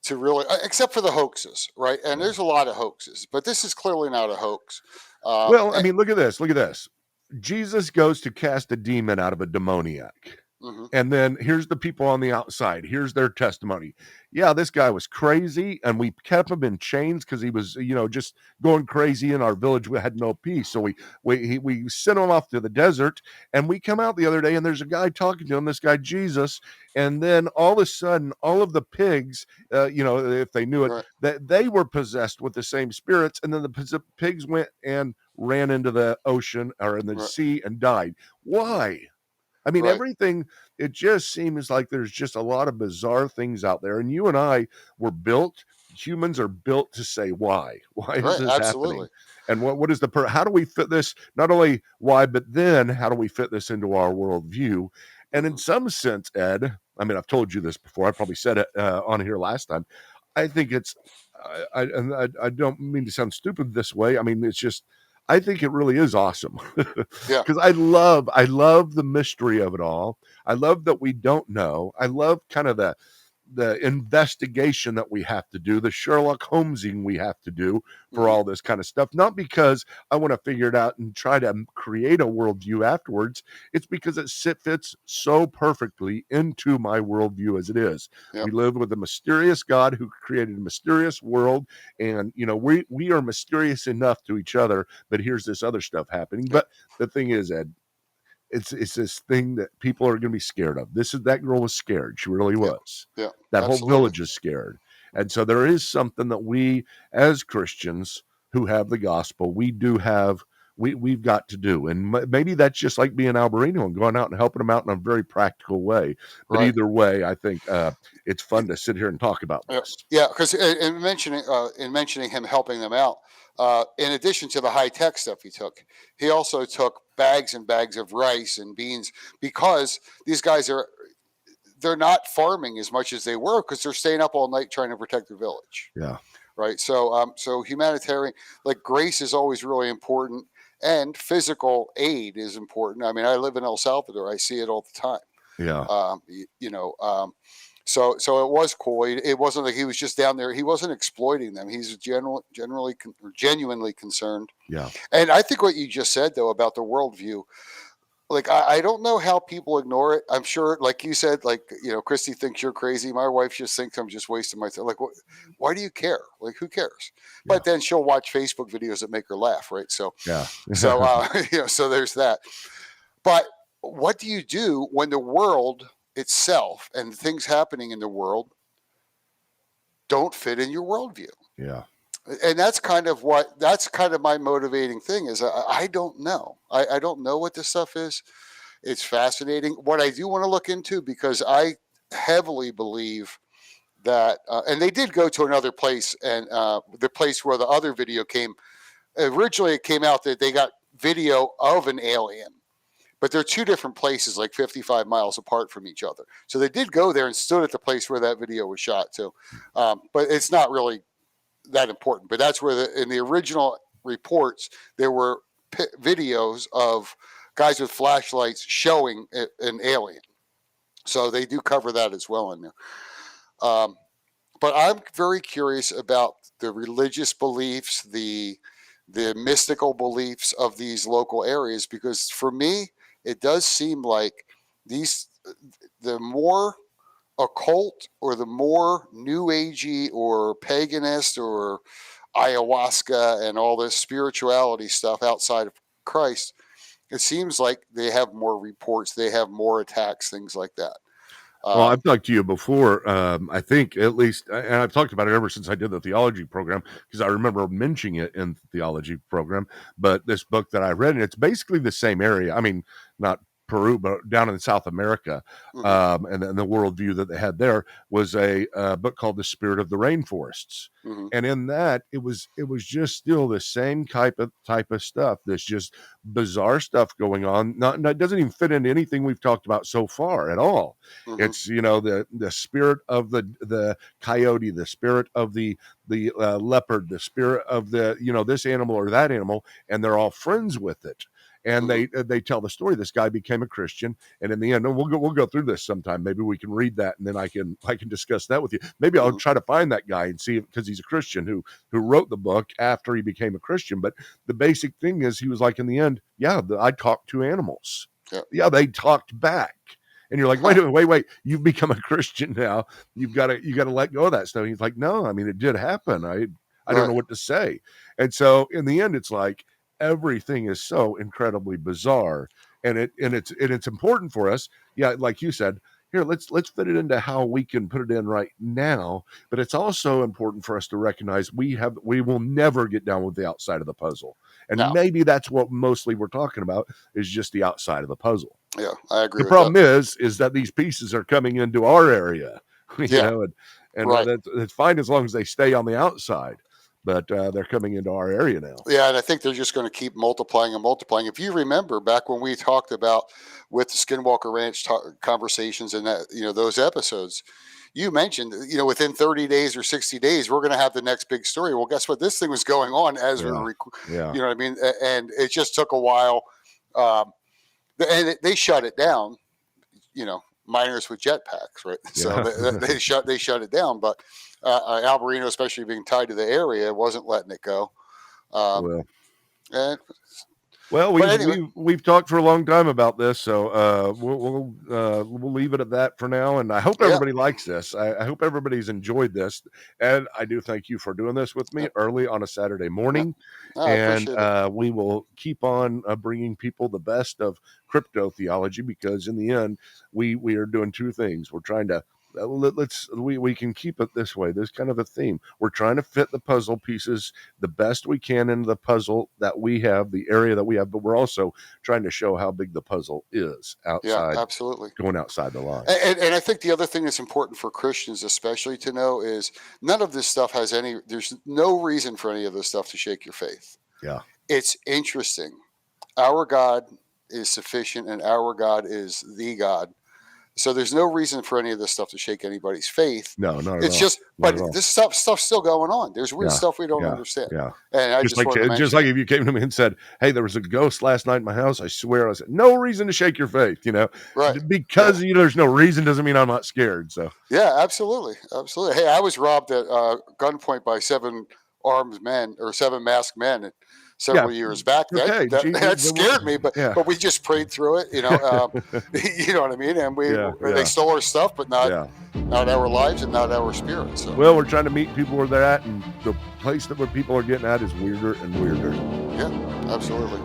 Speaker 2: to really, except for the hoaxes, right? And there's a lot of hoaxes, but this is clearly not a hoax.
Speaker 1: Well, I mean, look at this. Look at this. Jesus goes to cast a demon out of a demoniac.
Speaker 2: Mhm.
Speaker 1: And then here's the people on the outside. Here's their testimony. Yeah, this guy was crazy, and we kept him in chains because he was, just going crazy in our village. We had no peace, so we sent him off to the desert. And we come out the other day, and there's a guy talking to him. This guy Jesus, and then all of a sudden, all of the pigs, if they knew it,
Speaker 2: Right.
Speaker 1: that they were possessed with the same spirits, and then the pigs went and ran into the ocean or in the
Speaker 2: Right.
Speaker 1: sea and died. Why? I mean,
Speaker 2: Right.
Speaker 1: everything, it just seems like there's just a lot of bizarre things out there. And you and I were built, humans are built to say, why? Why is
Speaker 2: Right.
Speaker 1: this
Speaker 2: Absolutely.
Speaker 1: happening? And what is how do we fit this? Not only why, but then how do we fit this into our worldview? And in
Speaker 2: Mhm.
Speaker 1: some sense, Ed, I mean, I've told you this before. I probably said it on here last time. I think it's, I don't mean to sound stupid this way. I mean, it's just, I think it really is awesome.
Speaker 2: Yeah.
Speaker 1: Because I love the mystery of it all. I love that we don't know. I love kind of the investigation that we have to do, the Sherlock Holmesing we have to do for
Speaker 2: Mhm.
Speaker 1: all this kind of stuff. Not because I want to figure it out and try to create a worldview afterwards. It's because it fits so perfectly into my worldview as it is.
Speaker 2: Yep.
Speaker 1: We live with a mysterious God who created a mysterious world, and we are mysterious enough to each other. But here's this other stuff happening. But the thing is, Ed, it's this thing that people are going to be scared of. That girl was scared. She really
Speaker 2: Yeah.
Speaker 1: was.
Speaker 2: Yeah.
Speaker 1: That whole
Speaker 2: Absolutely.
Speaker 1: village is scared. And so there is something that we, as Christians who have the gospel, we've got to do. And maybe that's just like being Alberino and going out and helping them out in a very practical way. But
Speaker 2: Right.
Speaker 1: either way, I think it's fun to sit here and talk about this.
Speaker 2: Yeah, because in mentioning him helping them out, in addition to the high tech stuff he also took bags and bags of rice and beans, because these guys they're not farming as much as they were, because they're staying up all night trying to protect the village.
Speaker 1: Yeah.
Speaker 2: Right. So humanitarian, like, grace is always really important, and physical aid is important. I mean, I live in El Salvador. I see it all the time.
Speaker 1: Yeah.
Speaker 2: So it was cool. It wasn't like he was just down there. He wasn't exploiting them. He's genuinely concerned.
Speaker 1: Yeah.
Speaker 2: And I think what you just said, though, about the worldview, like, I don't know how people ignore it. I'm sure, like you said, like, Christy thinks you're crazy. My wife just thinks I'm just wasting my time. Like, why do you care? Like, who cares?
Speaker 1: Yeah.
Speaker 2: But then she'll watch Facebook videos that make her laugh, right? So
Speaker 1: Yeah.
Speaker 2: so there's that. But what do you do when the world itself and the things happening in the world don't fit in your worldview?
Speaker 1: Yeah.
Speaker 2: And that's kind of my motivating thing is I don't know. I don't know what this stuff is. It's fascinating. What I do want to look into, because I heavily believe that, and they did go to another place, and the place where the other video came, originally it came out that they got video of an alien, but they're two different places, like 55 miles apart from each other. So they did go there and stood at the place where that video was shot too. But it's not really that important. But that's where in the original reports, there were videos of guys with flashlights showing an alien. So they do cover that as well in there. But I'm very curious about the religious beliefs, the mystical beliefs of these local areas, because for me, it does seem like the more occult, or the more new agey or paganist or ayahuasca and all this spirituality stuff outside of Christ, it seems like they have more reports, they have more attacks, things like that.
Speaker 1: Well, I've talked to you before. I think, at least, and I've talked about it ever since I did the theology program, because I remember mentioning it in the theology program. But this book that I read, and it's basically the same area. I mean, not Peru, but down in South America. And then the worldview that they had there was a book called The Spirit of the Rainforests. And in that, it was just still the same type of stuff. There's just bizarre stuff going on. It doesn't even fit into anything we've talked about so far at all. It's, the spirit of the coyote, the spirit of the leopard, the spirit of the, this animal or that animal, and they're all friends with it. And they tell the story. This guy became a Christian, and in the end, we'll go through this sometime. Maybe we can read that, and then I can discuss that with you. Maybe I'll try to find that guy and see, because he's a Christian who wrote the book after he became a Christian. But the basic thing is, he was like, in the end, I talked to animals. Yeah, they talked back. And you're like, wait, you've become a Christian now. You got to let go of that stuff. And he's like, no, I mean, it did happen. I don't know what to say. And so in the end, it's like, everything is so incredibly bizarre, and it's important for us. Yeah, like you said, here, let's fit it into how we can put it in right now. But it's also important for us to recognize we will never get down with the outside of the puzzle, and maybe that's what mostly we're talking about, is just the outside of the puzzle.
Speaker 2: Yeah, I agree.
Speaker 1: The problem is that these pieces are coming into our area, and it's fine as long as they stay on the outside. But they're coming into our area now.
Speaker 2: Yeah, and I think they're just going to keep multiplying and multiplying. If you remember back when we talked about with the Skinwalker Ranch conversations and that, those episodes, you mentioned, within 30 days or 60 days, we're going to have the next big story. Well, guess what? This thing was going on as we were, you know what I mean? And it just took a while. And they shut it down, miners with jetpacks, right? So they shut it down. But Alberino, especially being tied to the area, wasn't letting it go.
Speaker 1: Well, Well,
Speaker 2: But anyway,
Speaker 1: we've talked for a long time about this, so we'll leave it at that for now. And I hope
Speaker 2: yeah,
Speaker 1: everybody likes this. I hope everybody's enjoyed this. And I do thank you for doing this with me
Speaker 2: yeah,
Speaker 1: early on a Saturday
Speaker 2: yeah.
Speaker 1: morning.
Speaker 2: No, I
Speaker 1: And
Speaker 2: appreciate it.
Speaker 1: we will keep on bringing people the best of crypto theology, because in the end, we are doing two things. We're trying to we can keep it this way. There's kind of a theme. We're trying to fit the puzzle pieces the best we can into the puzzle that we have, the area that we have, but we're also trying to show how big the puzzle is
Speaker 2: Yeah,
Speaker 1: outside,
Speaker 2: absolutely.
Speaker 1: going outside the lines.
Speaker 2: And I think the other thing that's important for Christians, especially, to know is none of this stuff has any. There's no reason for any of this stuff to shake your faith.
Speaker 1: Yeah.
Speaker 2: It's interesting. Our God is sufficient, and our God is the God. So there's no reason for any of this stuff to shake anybody's faith.
Speaker 1: No, not at
Speaker 2: It's
Speaker 1: all.
Speaker 2: just,
Speaker 1: Not
Speaker 2: but
Speaker 1: at all.
Speaker 2: this stuff's still going on. There's weird
Speaker 1: Yeah.
Speaker 2: stuff we don't
Speaker 1: Yeah.
Speaker 2: understand.
Speaker 1: Yeah.
Speaker 2: And I just wanted to mention
Speaker 1: Just like
Speaker 2: that.
Speaker 1: if you came to me and said, "Hey, there was a ghost last night in my house," I swear, I said, "No reason to shake your faith,"
Speaker 2: Right.
Speaker 1: because there's no reason doesn't mean I'm not scared. So
Speaker 2: Yeah, absolutely. Absolutely. Hey, I was robbed at gunpoint by 7 armed men or 7 masked men several years back.
Speaker 1: okay,
Speaker 2: That scared me, but
Speaker 1: yeah.
Speaker 2: but we just prayed through it, you know what I mean? And they stole our stuff, but not our lives and not our spirits. So.
Speaker 1: Well, we're trying to meet people where they're at, and the place that where people are getting at is weirder and weirder.
Speaker 2: Yeah, absolutely.